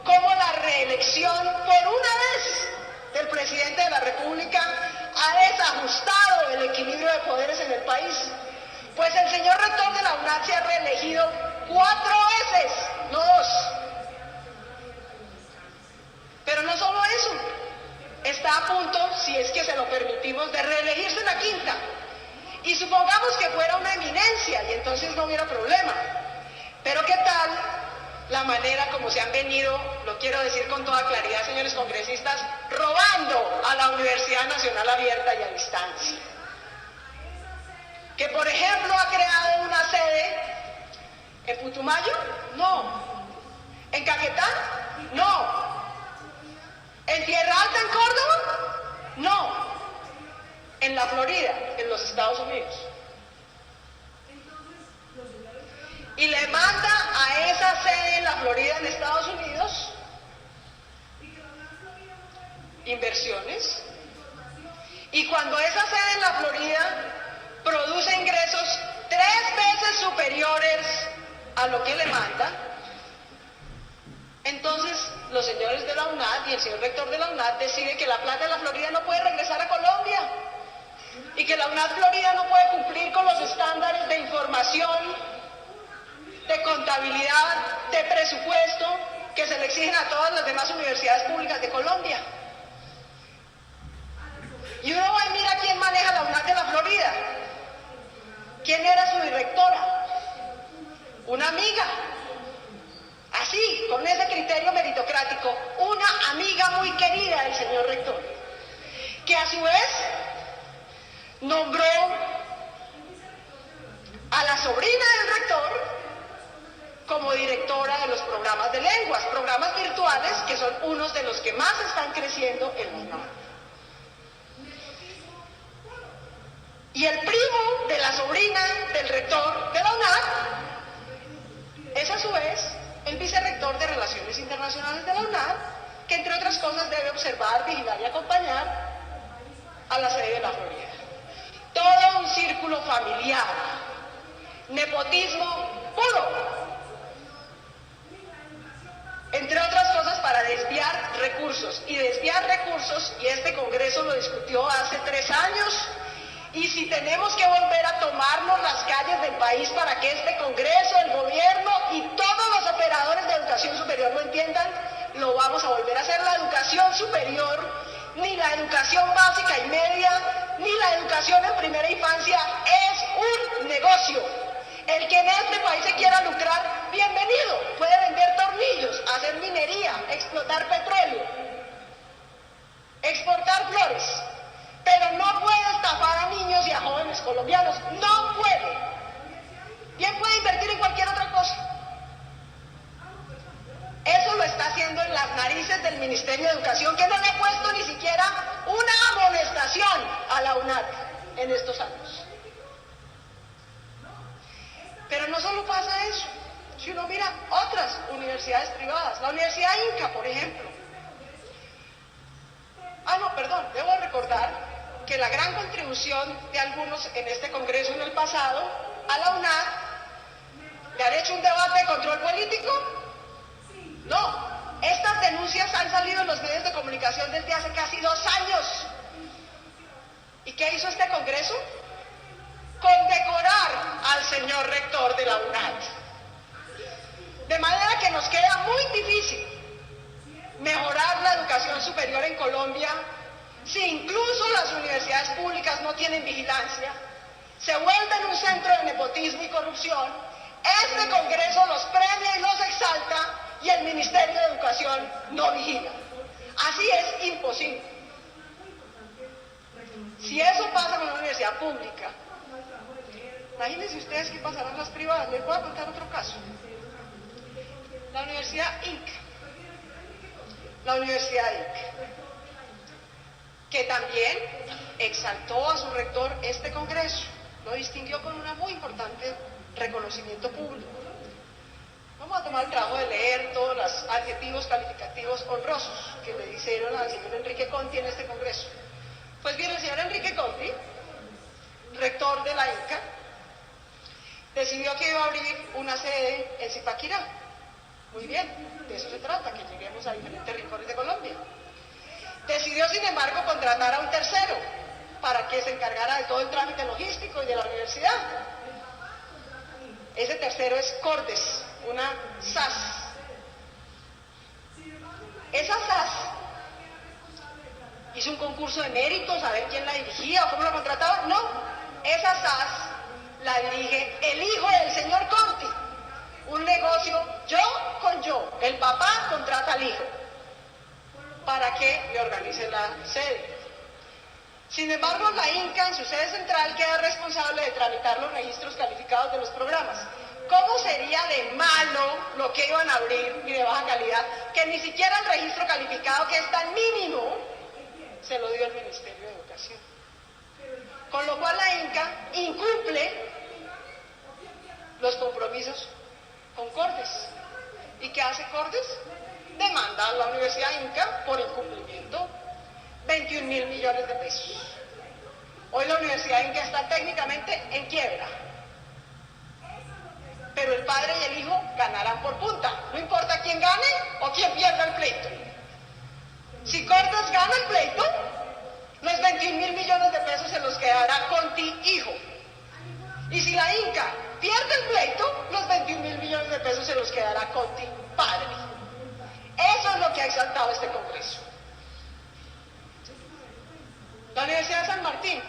cómo la reelección por una vez del presidente de la República ha desajustado el equilibrio de poderes en el país, pues el señor rector de la UNAM se ha reelegido 4 veces, no 2. Pero no solo eso, está a punto, si es que se lo permitimos, de reelegirse en la 5ª. Y supongamos que fuera una eminencia y entonces no hubiera problema. Pero ¿qué tal la manera como se han venido, lo quiero decir con toda claridad, señores congresistas, robando a la Universidad Nacional Abierta y a Distancia? Que, por ejemplo, ha creado una sede en Putumayo, no. En Caquetá, no. ¿En Tierra Alta, en Córdoba? No. En la Florida, en los Estados Unidos. Y le manda a esa sede en la Florida, en Estados Unidos, inversiones. Y cuando esa sede en la Florida produce ingresos 3 veces superiores a lo que le manda, entonces los señores de la UNAD y el señor rector de la UNAD deciden que la plata de la Florida no puede regresar a Colombia y que la UNAD Florida no puede cumplir con los estándares de información, de contabilidad, de presupuesto que se le exigen a todas las demás universidades públicas de Colombia. Y uno va y mira quién maneja la UNAD de la Florida. ¿Quién era su directora? Una amiga. Así, con ese criterio meritocrático, una amiga muy querida del señor rector, que a su vez nombró a la sobrina del rector como directora de los programas de lenguas, programas virtuales que son unos de los que más están creciendo en la UNAD. Y el primo de la sobrina del rector de la UNAD es a su vez el vicerrector de Relaciones Internacionales de la UNAD, que entre otras cosas debe observar, vigilar y acompañar a la sede de la Florida. Todo un círculo familiar, nepotismo puro, entre otras cosas para desviar recursos. Y desviar recursos, y este Congreso lo discutió hace 3 años, y si tenemos que volver a tomarnos las calles del país para que este Congreso, el gobierno y todos los operadores de educación superior lo entiendan, lo vamos a volver a hacer. La educación superior, ni la educación básica y media, ni la educación en primera infancia es un negocio. El que en este país se quiera lucrar, bienvenido, puede vender tornillos, hacer minería, explotar petróleo, exportar flores, pero no puede estafar a niños y a jóvenes colombianos, no puede. Bien puede invertir en cualquier otra cosa. Eso lo está haciendo en las narices del Ministerio de Educación, que no le ha puesto ni siquiera una amonestación a la UNAD en estos años. Pero no solo pasa eso. Si uno mira otras universidades privadas, la Universidad Inca, por ejemplo. Debo recordar que la gran contribución de algunos en este Congreso en el pasado a la UNAD, ¿le han hecho un debate de control político? No, estas denuncias han salido en los medios de comunicación desde hace casi 2 años. ¿Y qué hizo este Congreso? Condecorar al señor rector de la UNAD. De manera que nos queda muy difícil mejorar la educación superior en Colombia si incluso las universidades públicas no tienen vigilancia, se vuelven un centro de nepotismo y corrupción. Este Congreso los premia y los exalta y el Ministerio de Educación no vigila. Así es imposible. Si eso pasa con una universidad pública, imagínense ustedes qué pasarán las privadas. Les voy a contar otro caso. La Universidad Inca. Que también exaltó a su rector este Congreso, lo distinguió con un muy importante reconocimiento público. Vamos a tomar el trabajo de leer todos los adjetivos calificativos honrosos que le hicieron al señor Enrique Conti en este Congreso. Pues bien, el señor Enrique Conti, rector de la Inca, decidió que iba a abrir una sede en Zipaquirá. Muy bien, de eso se trata, que lleguemos a diferentes rincones de Colombia. Decidió, sin embargo, contratar a un tercero para que se encargara de todo el trámite logístico y de la universidad. Ese tercero es Cordes, una SAS. Esa SAS hizo un concurso de méritos a ver quién la dirigía o cómo la contrataba. No, esa SAS la dirige el hijo del señor Conti. Un negocio yo con yo. El papá contrata al hijo para que le organice la sede. Sin embargo, la Inca en su sede central queda responsable de tramitar los registros calificados de los programas. ¿Cómo sería de malo lo que iban a abrir y de baja calidad que ni siquiera el registro calificado, que es tan mínimo, se lo dio el Ministerio de Educación? Con lo cual la Inca incumple los compromisos con Cordes. ¿Y qué hace Cordes? Demanda a la Universidad Inca por incumplimiento 21.000 millones de pesos. Hoy la Universidad Inca está técnicamente en quiebra. Pero el padre y el hijo ganarán por punta. No importa quién gane o quién pierda el pleito. Si Cortes gana el pleito, los 21.000 millones de pesos se los quedará Conti hijo. Y si la Inca pierde el pleito, los 21.000 millones de pesos se los quedará Conti padre. Eso es lo que ha exaltado este Congreso. La Universidad de San Martín,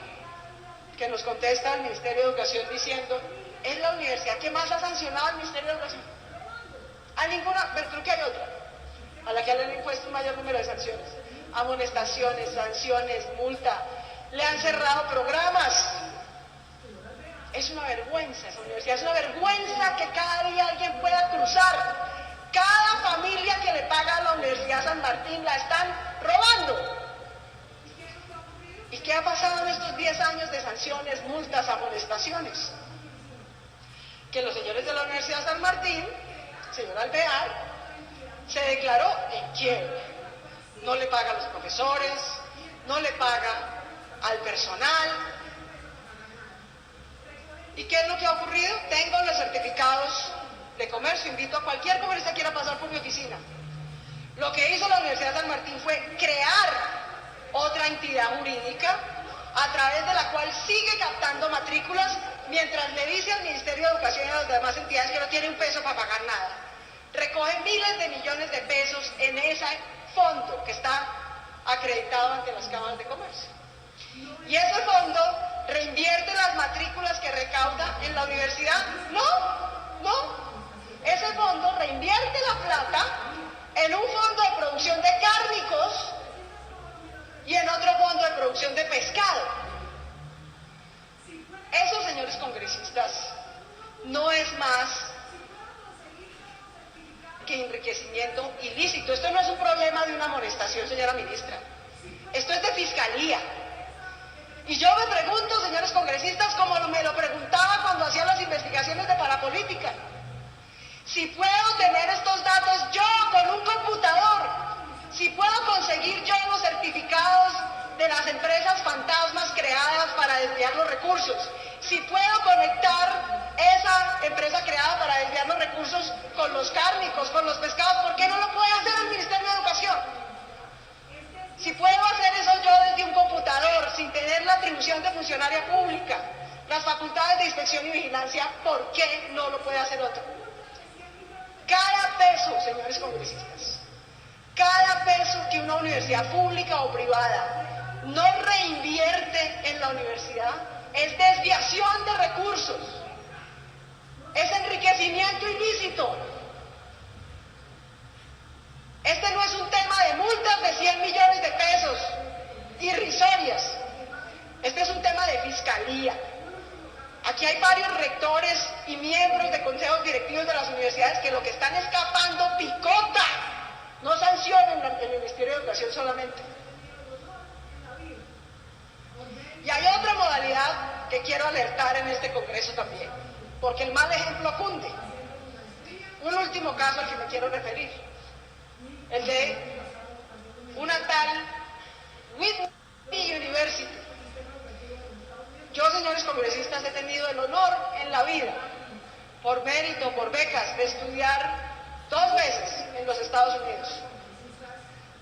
que nos contesta el Ministerio de Educación diciendo, es la universidad que más ha sancionado al Ministerio de Educación. A ninguna, pero creo que hay otra, a la que le han impuesto un mayor número de sanciones. Amonestaciones, sanciones, multa. Le han cerrado programas. Es una vergüenza esa universidad, es una vergüenza que cada día alguien pueda cruzar. Cada familia que le paga a la Universidad San Martín la están robando. ¿Y qué ha pasado en estos 10 años de sanciones, multas, amonestaciones? Que los señores de la Universidad San Martín, señor Alvear, se declaró en quiebra. No le paga a los profesores, no le paga al personal. ¿Y qué es lo que ha ocurrido? Tengo los certificados de comercio, invito a cualquier comerciante que quiera pasar por mi oficina. Lo que hizo la Universidad San Martín fue crear otra entidad jurídica a través de la cual sigue captando matrículas mientras le dice al Ministerio de Educación y a las demás entidades que no tiene un peso para pagar nada. Recoge miles de millones de pesos en ese fondo que está acreditado ante las cámaras de comercio. Y ese fondo reinvierte las matrículas que recauda en la universidad. No. Ese fondo reinvierte la plata en un fondo de producción de cárnicos y en otro fondo de producción de pescado. Eso, señores congresistas, no es más que enriquecimiento ilícito. Esto no es un problema de una amonestación, señora ministra. Esto es de fiscalía. Y yo me pregunto, señores congresistas, como me lo preguntaba cuando hacía las investigaciones de parapolítica, si puedo tener estos datos yo con un computador, si puedo conseguir yo los certificados de las empresas fantasmas creadas para desviar los recursos, si puedo conectar esa empresa creada para desviar los recursos con los cárnicos, con los pescados, ¿por qué no lo puede hacer el Ministerio de Educación? Si puedo hacer eso yo desde un computador, sin tener la atribución de funcionaria pública, las facultades de inspección y vigilancia, ¿por qué no lo puede hacer otro? Cada peso, señores congresistas, cada peso que una universidad pública o privada no reinvierte en la universidad es desviación de recursos, es enriquecimiento ilícito. Este no es un tema de multas de 100 millones de pesos irrisorias. Este es un tema de fiscalía. Aquí hay varios rectores y miembros de consejos directivos de las universidades que lo que están escapando picota, no sancionan el Ministerio de Educación solamente. Y hay otra modalidad que quiero alertar en este Congreso también, porque el mal ejemplo cunde. Un último caso al que me quiero referir, el de una tal Whitney University. Yo, señores congresistas, he tenido el honor en la vida, por mérito, por becas, de estudiar 2 veces en los Estados Unidos,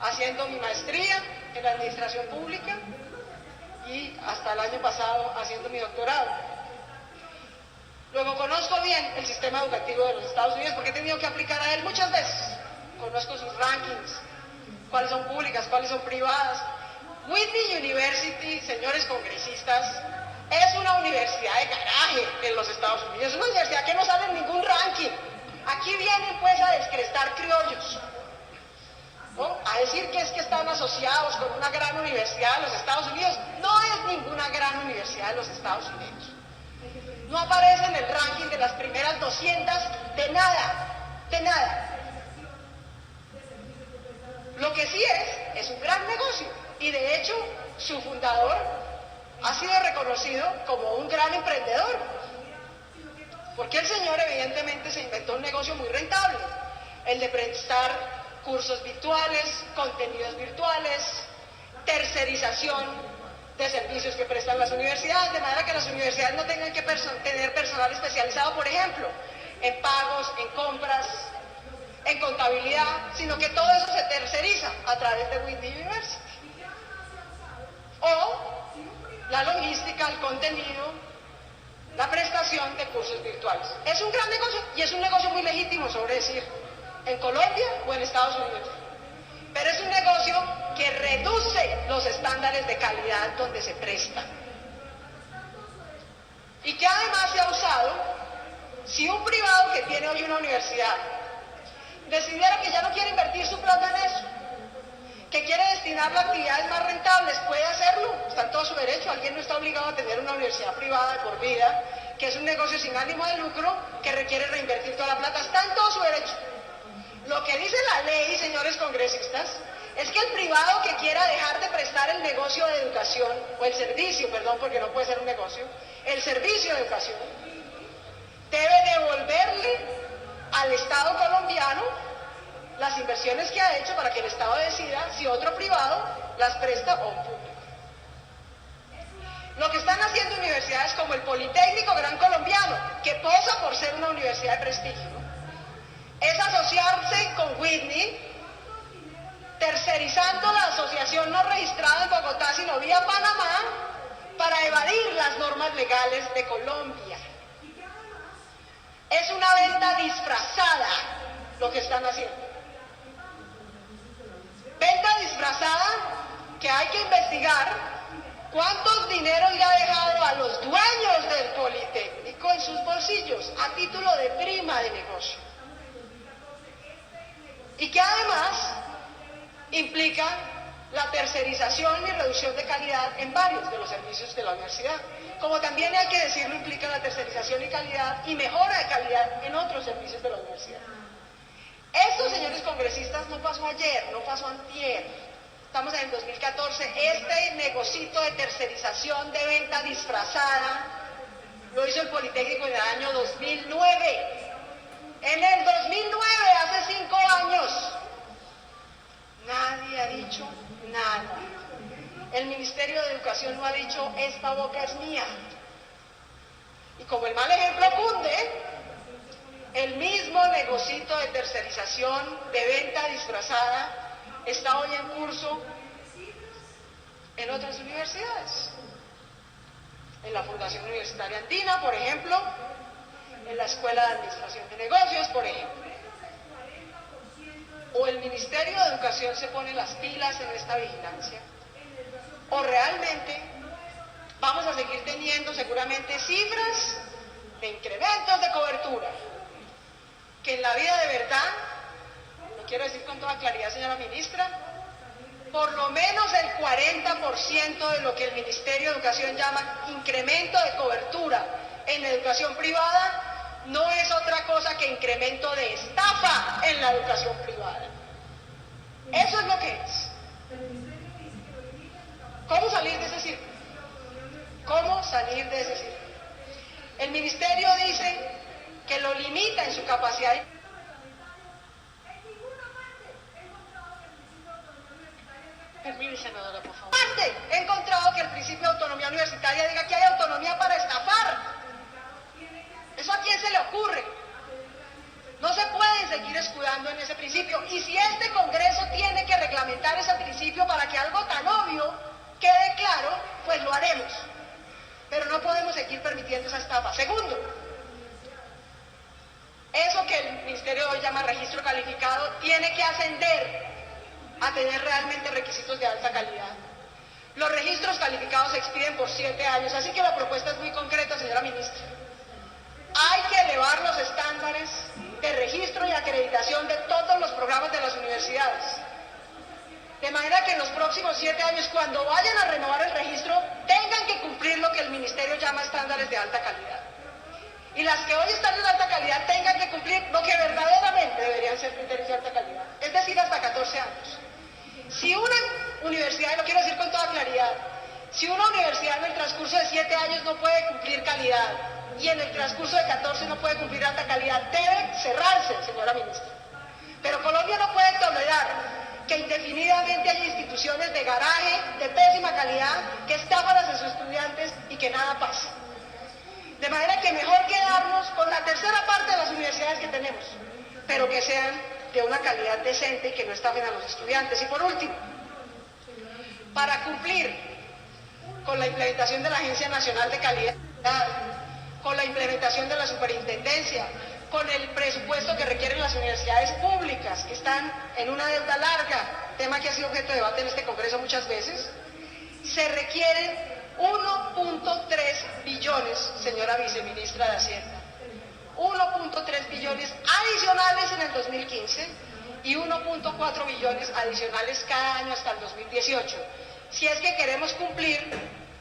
haciendo mi maestría en administración pública y hasta el año pasado haciendo mi doctorado. Luego conozco bien el sistema educativo de los Estados Unidos porque he tenido que aplicar a él muchas veces. Conozco sus rankings, cuáles son públicas, cuáles son privadas. Whitney University, señores congresistas, es una universidad de garaje en los Estados Unidos. Es una universidad que no sale en ningún ranking. Aquí vienen pues a descrestar criollos, ¿no? A decir que es que están asociados con una gran universidad de los Estados Unidos. No es ninguna gran universidad de los Estados Unidos. No aparece en el ranking de las primeras 200 de nada. Lo que sí es un gran negocio. Y de hecho, su fundador ha sido reconocido como un gran emprendedor. Porque el señor evidentemente se inventó un negocio muy rentable. El de prestar cursos virtuales, contenidos virtuales, tercerización de servicios que prestan las universidades, de manera que las universidades no tengan que tener personal especializado, por ejemplo, en pagos, en compras, en contabilidad, sino que todo eso se terceriza a través de Whitney University. O la logística, el contenido, la prestación de cursos virtuales. Es un gran negocio y es un negocio muy legítimo, sobre decir, en Colombia o en Estados Unidos. Pero es un negocio que reduce los estándares de calidad donde se presta. Y que además se ha usado, si un privado que tiene hoy una universidad decidiera que ya no quiere invertir su plata en eso, que quiere destinarlo a actividades más rentables, puede hacerlo, está en todo su derecho. Alguien no está obligado a tener una universidad privada de por vida, que es un negocio sin ánimo de lucro, que requiere reinvertir toda la plata, está en todo su derecho. Lo que dice la ley, señores congresistas, es que el privado que quiera dejar de prestar el negocio de educación, o el servicio, perdón, porque no puede ser un negocio, el servicio de educación, debe devolverle al Estado colombiano las inversiones que ha hecho para que el Estado decida si otro privado las presta o un público. Lo que están haciendo universidades como el Politécnico Gran Colombiano, que posa por ser una universidad de prestigio, es asociarse con Whitney, tercerizando la asociación no registrada en Bogotá, sino vía Panamá, para evadir las normas legales de Colombia. Es una venta disfrazada lo que están haciendo. Venta disfrazada que hay que investigar cuántos dineros le ha dejado a los dueños del Politécnico en sus bolsillos a título de prima de negocio. Y que además implica la tercerización y reducción de calidad en varios de los servicios de la universidad. Como también hay que decirlo, implica la tercerización y calidad y mejora de calidad en otros servicios de la universidad. Esto, señores congresistas, no pasó ayer, no pasó antier. Estamos en el 2014. Este negocito de tercerización, de venta disfrazada, lo hizo el Politécnico en el año 2009. En el 2009, hace 5 años, nadie ha dicho nada. El Ministerio de Educación no ha dicho, esta boca es mía. Y como el mal ejemplo cunde, el mismo negocito de tercerización, de venta disfrazada, está hoy en curso en otras universidades. En la Fundación Universitaria Andina, por ejemplo, en la Escuela de Administración de Negocios, por ejemplo. O el Ministerio de Educación se pone las pilas en esta vigilancia, o realmente vamos a seguir teniendo seguramente cifras de incrementos de cobertura, que en la vida de verdad, lo quiero decir con toda claridad, señora ministra, por lo menos el 40% de lo que el Ministerio de Educación llama incremento de cobertura en educación privada, no es otra cosa que incremento de estafa en la educación privada. Eso es lo que es. ¿Cómo salir de ese círculo? ¿Cómo salir de ese círculo? El ministerio dice que lo limita en su capacidad. Termine, senadora, por favor. He encontrado que el principio de autonomía universitaria diga que hay autonomía para estafar. ¿Eso a quién se le ocurre? No se pueden seguir escudando en ese principio. Y si este Congreso tiene que reglamentar ese principio para que algo tan obvio quede claro, pues lo haremos. Pero no podemos seguir permitiendo esa estafa. Segundo, eso que el Ministerio hoy llama registro calificado tiene que ascender a tener realmente requisitos de alta calidad. Los registros calificados se expiden por 7 años, así que la propuesta es muy concreta, señora ministra. Hay que elevar los estándares de registro y acreditación de todos los programas de las universidades. De manera que en los próximos 7 años, cuando vayan a renovar el registro, tengan que cumplir lo que el Ministerio llama estándares de alta calidad. Y las que hoy están en alta calidad tengan que cumplir lo que verdaderamente deberían ser criterios de alta calidad. Es decir, hasta 14 años. Si una universidad, y lo quiero decir con toda claridad, si una universidad en el transcurso de 7 años no puede cumplir calidad, y en el transcurso de 14 no puede cumplir alta calidad, debe cerrarse, señora ministra. Pero Colombia no puede tolerar que indefinidamente hay instituciones de garaje, de pésima calidad, que estafan a sus estudiantes y que nada pasa. De manera que mejor quedarnos con la tercera parte de las universidades que tenemos, pero que sean de una calidad decente y que no estafen a los estudiantes. Y por último, para cumplir con la implementación de la Agencia Nacional de Calidad, con la implementación de la superintendencia, con el presupuesto que requieren las universidades públicas, que están en una deuda larga, tema que ha sido objeto de debate en este Congreso muchas veces, se requieren 1.3 billones, señora viceministra de Hacienda, 1.3 billones adicionales en el 2015 y 1.4 billones adicionales cada año hasta el 2018, si es que queremos cumplir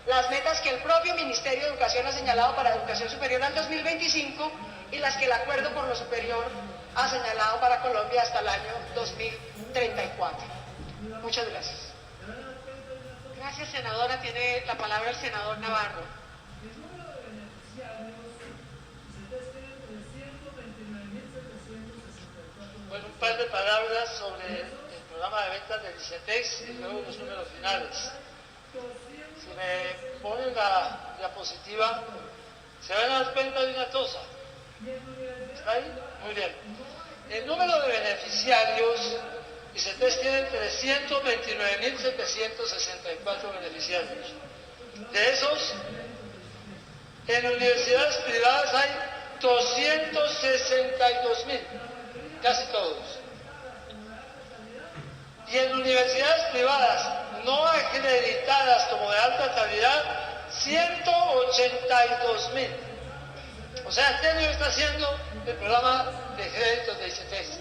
las metas que el propio Ministerio de Educación ha señalado para Educación Superior al 2025 y las que el Acuerdo por lo Superior ha señalado para Colombia hasta el año 2034. Muchas gracias. Gracias, senadora. Tiene la palabra el senador Navarro. Bueno, un par de palabras sobre el programa de ventas del ICETEX y luego los números finales. Si me ponen la diapositiva, se van a dar cuenta de una cosa. ¿Está ahí? Muy bien. El número de beneficiarios, ICETEX tiene 329.764 beneficiarios. De esos, en universidades privadas hay 262.000, casi todos. Y en universidades privadas no acreditadas como de alta calidad, 182.000. O sea, ¿qué está haciendo el programa de créditos de ICETEX?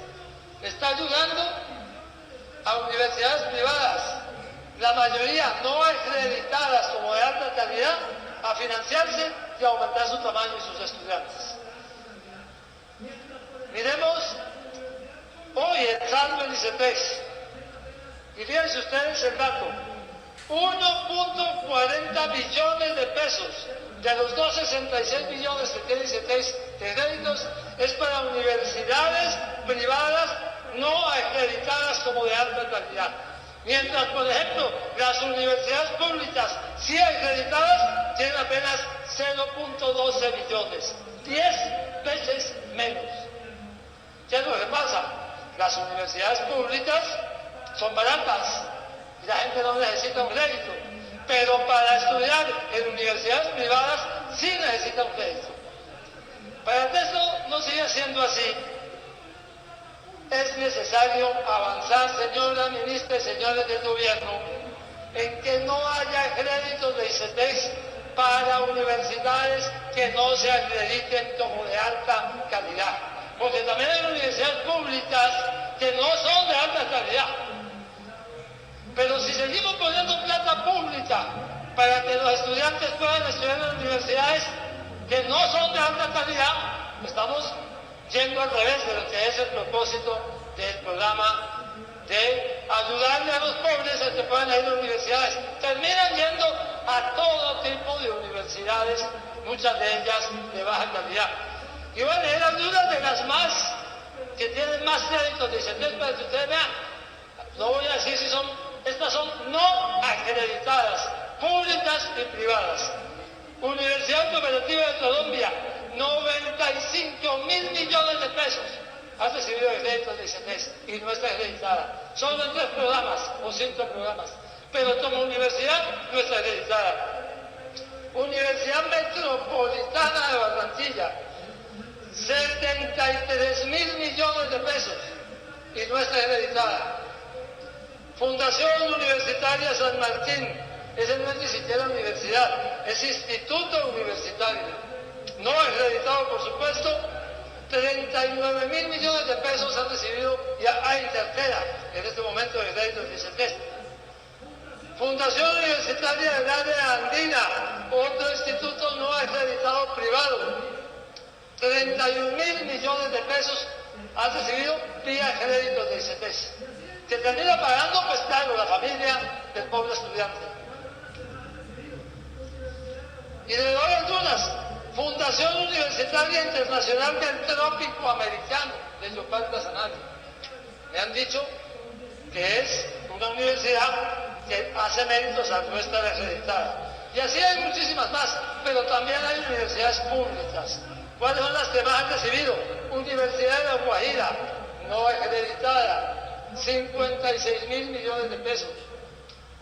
Está ayudando a universidades privadas, la mayoría no acreditadas como de alta calidad, a financiarse y a aumentar su tamaño y sus estudiantes. Miremos hoy el saldo en ICETEX. Y fíjense ustedes el dato, 1.40 billones de pesos de los 266 billones que tiene ICETEX de créditos es para universidades privadas no acreditadas como de alta calidad. Mientras, por ejemplo, las universidades públicas sí acreditadas tienen apenas 0.12 billones, 10 veces menos. ¿Qué es lo que pasa? Las universidades públicas son baratas y la gente no necesita un crédito, pero para estudiar en universidades privadas sí necesita un crédito. Para que esto no siga siendo así, es necesario avanzar, señora ministra y señores del gobierno, en que no haya créditos de ICETEX para universidades que no se acrediten como de alta calidad. Porque también hay universidades públicas que no son de alta calidad. Pero si seguimos poniendo plata pública para que los estudiantes puedan estudiar en universidades que no son de alta calidad, estamos yendo al revés de lo que es el propósito del programa de ayudarle a los pobres a que puedan ir a universidades. Terminan yendo a todo tipo de universidades, muchas de ellas de baja calidad. Y voy a leer algunas de las más que tienen más créditos de ICETEX para que ustedes vean. No voy a decir si son, estas son no acreditadas, públicas y privadas. Universidad Cooperativa de Colombia, 95.000 millones de pesos ha recibido de créditos de ICETEX y no está acreditada. Solo en 3 programas o 5 programas, pero como universidad no está acreditada. Universidad Metropolitana de Barranquilla, 73.000 millones de pesos y no está acreditada. Fundación Universitaria San Martín, ese no es ni siquiera universidad, es instituto universitario, no acreditado por supuesto. 39.000 millones de pesos han recibido ya a Intertera en este momento de créditos de ICETEX. Fundación Universitaria del Área Andina, otro instituto no acreditado privado, 31.000 millones de pesos han recibido vía créditos de ICETEX, que termina pagando, pues claro, la familia del pobre estudiante. Y le doy algunas. Fundación Universitaria Internacional del Trópico Americano, de Yopal Casanare. Me han dicho que es una universidad que hace méritos al no estar acreditada. Y así hay muchísimas más, pero también hay universidades públicas. ¿Cuáles son las que más han recibido? Universidad de La Guajira, no acreditada, 56.000 millones de pesos.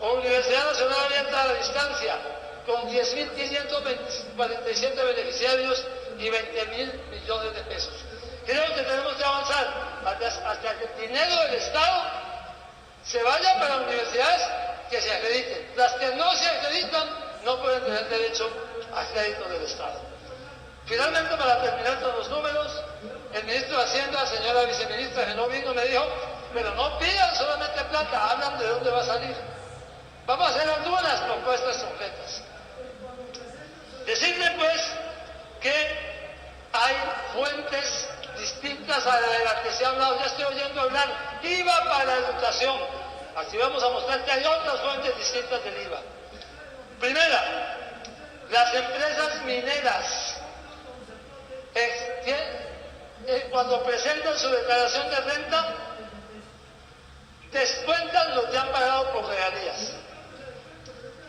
O Universidad Nacional Abierta a la Distancia, con 10.547 beneficiarios y 20.000 millones de pesos. Creo que tenemos que avanzar hasta que el dinero del Estado se vaya para universidades que se acrediten. Las que no se acreditan no pueden tener derecho a crédito del Estado. Finalmente, para terminar con los números, el ministro de Hacienda, señora viceministra, que no vino, me dijo, pero no pidan solamente plata, hablan de dónde va a salir. Vamos a hacer algunas propuestas concretas. Decirle pues que hay fuentes distintas a la de las que se ha hablado. Ya estoy oyendo hablar IVA para educación. Así vamos a mostrar que hay otras fuentes distintas del IVA. Primera, las empresas mineras cuando presentan su declaración de renta descuentan lo que han pagado por regalías.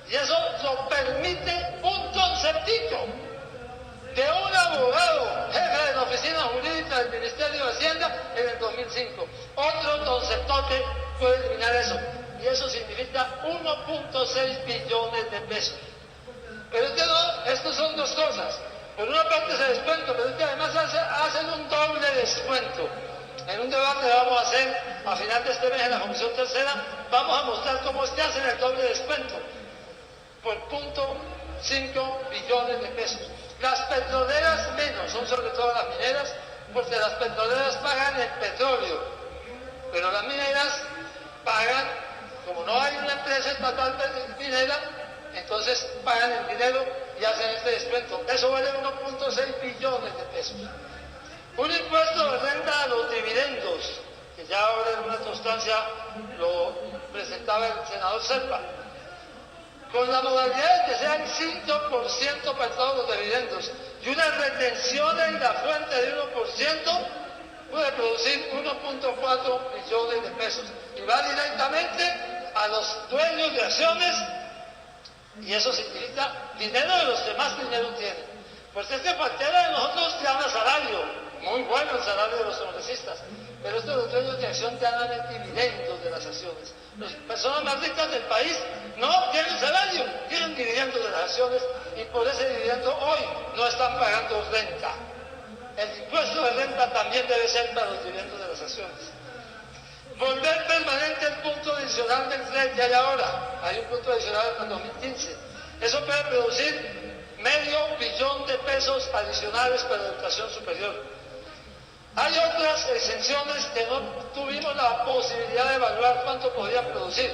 Y eso lo permite un conceptito de un abogado, jefe de la oficina jurídica del Ministerio de Hacienda en el 2005. Otro conceptote puede eliminar eso. Y eso significa 1.6 billones de pesos. Pero estos son dos cosas. Por una parte se descuenta, pero es que además hacen un doble descuento. En un debate que vamos a hacer a final de este mes en la Comisión Tercera, vamos a mostrar cómo es que hacen el doble descuento. Por 0.5 billones de pesos. Las petroleras menos, son sobre todo las mineras, porque las petroleras pagan el petróleo, pero las mineras pagan, como no hay una empresa estatal minera, entonces pagan el dinero y hacen este descuento. Eso vale 1.6 billones de pesos. Un impuesto de renta a los dividendos, que ya ahora en una constancia lo presentaba el senador Serpa, con la modalidad de que sean 5% para todos los dividendos y una retención en la fuente de 1%, puede producir 1.4 billones de pesos y va directamente a los dueños de acciones, y eso significa dinero de los que más dinero tienen. Pues es que cualquiera de nosotros gana salario, muy bueno el salario de los congresistas, pero estos los dueños de acción ganan el dividendo de las acciones. Las personas más ricas del país no tienen salario, tienen dividendos de las acciones, y por ese dividendo hoy no están pagando renta. El impuesto de renta también debe ser para los dividendos de las acciones. Volver permanente el punto adicional del FLEG que hay ahora. Hay un punto adicional en el 2015. Eso puede producir $500 millones de pesos adicionales para la educación superior. Hay otras exenciones que no tuvimos la posibilidad de evaluar cuánto podían producir.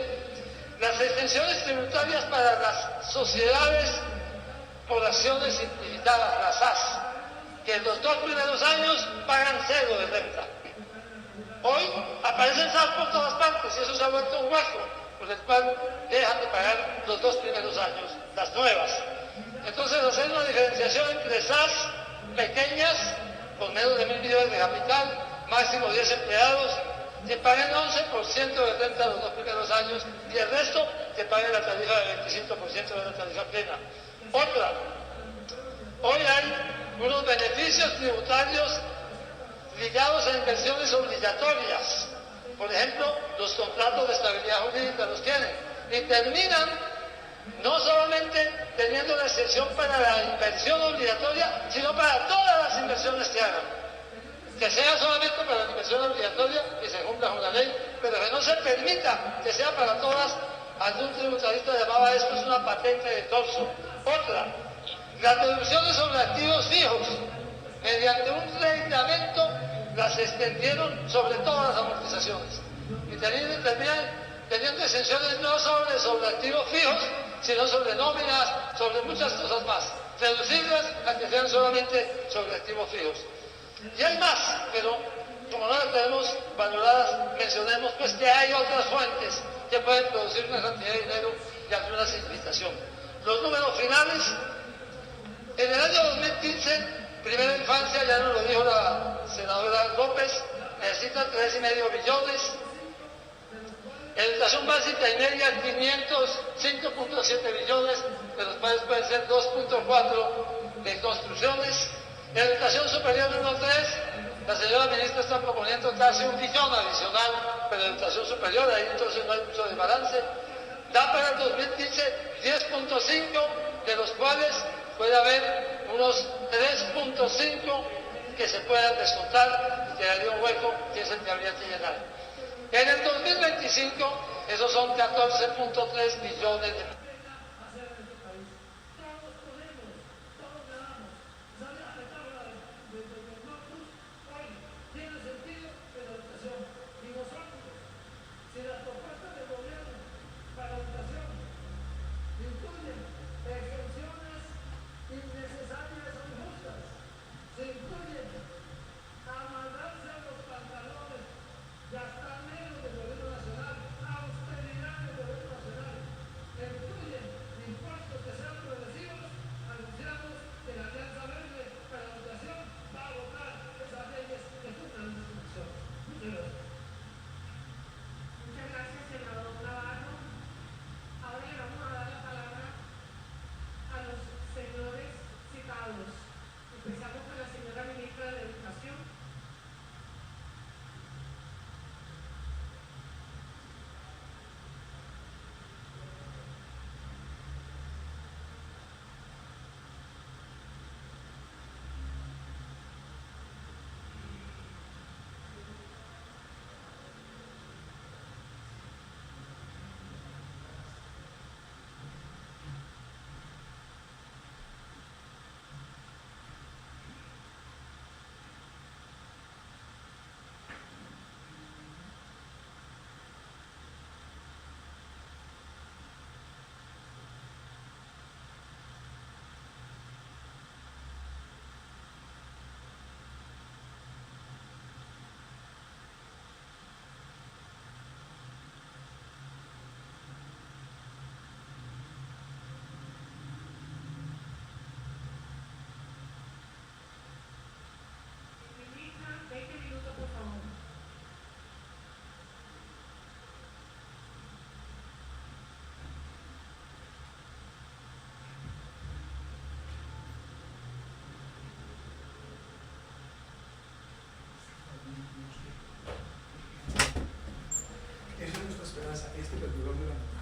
Las exenciones tributarias para las sociedades por acciones simplificadas, las SAS, que en los 2 primeros años pagan 0 de renta. Hoy aparecen SAS por todas partes y eso se ha vuelto un hueco, por el cual dejan de pagar los 2 primeros años, las nuevas. Entonces, hacer una diferenciación entre SAS pequeñas, con menos de 1.000 millones de capital, máximo 10 empleados, que paguen 11% de renta los 2 primeros años y el resto que paguen la tarifa del 25% de la tarifa plena. Otra, hoy hay unos beneficios tributarios ligados a inversiones obligatorias. Por ejemplo, los contratos de estabilidad jurídica los tienen y terminan no solamente teniendo la excepción para la inversión obligatoria, sino para todas las inversiones que hagan. Que sea solamente para la inversión obligatoria, que se cumpla con la ley, pero que no se permita que sea para todas. Algún tributarista llamaba esto es una patente de torso. Otra, las deducciones sobre activos fijos, mediante un reglamento, las extendieron sobre todas las amortizaciones. Y teniendo exenciones no sobre activos fijos, sino sobre nóminas, sobre muchas cosas más. Reducirlas a que sean solamente sobre activos fijos. Y hay más, pero como no las tenemos valoradas, mencionemos pues que hay otras fuentes que pueden producir una cantidad de dinero y hacer una simplificación. Los números finales, en el año 2015, primera infancia, ya nos lo dijo la senadora López, necesita 3,5 billones. Educación básica y media, 5.7 billones, de los cuales pueden ser 2.4 de construcciones. Educación superior 1.3, la señora ministra está proponiendo casi 1 billón adicional, pero educación superior, ahí entonces no hay mucho de balance. Da para el 2015 10.5, de los cuales puede haber unos 3.5 que se puedan descontar y quedaría un hueco que es el que habría que llenar. En el 2025, esos son 14.3 billones de Esa es nuestra esperanza, este perdurable la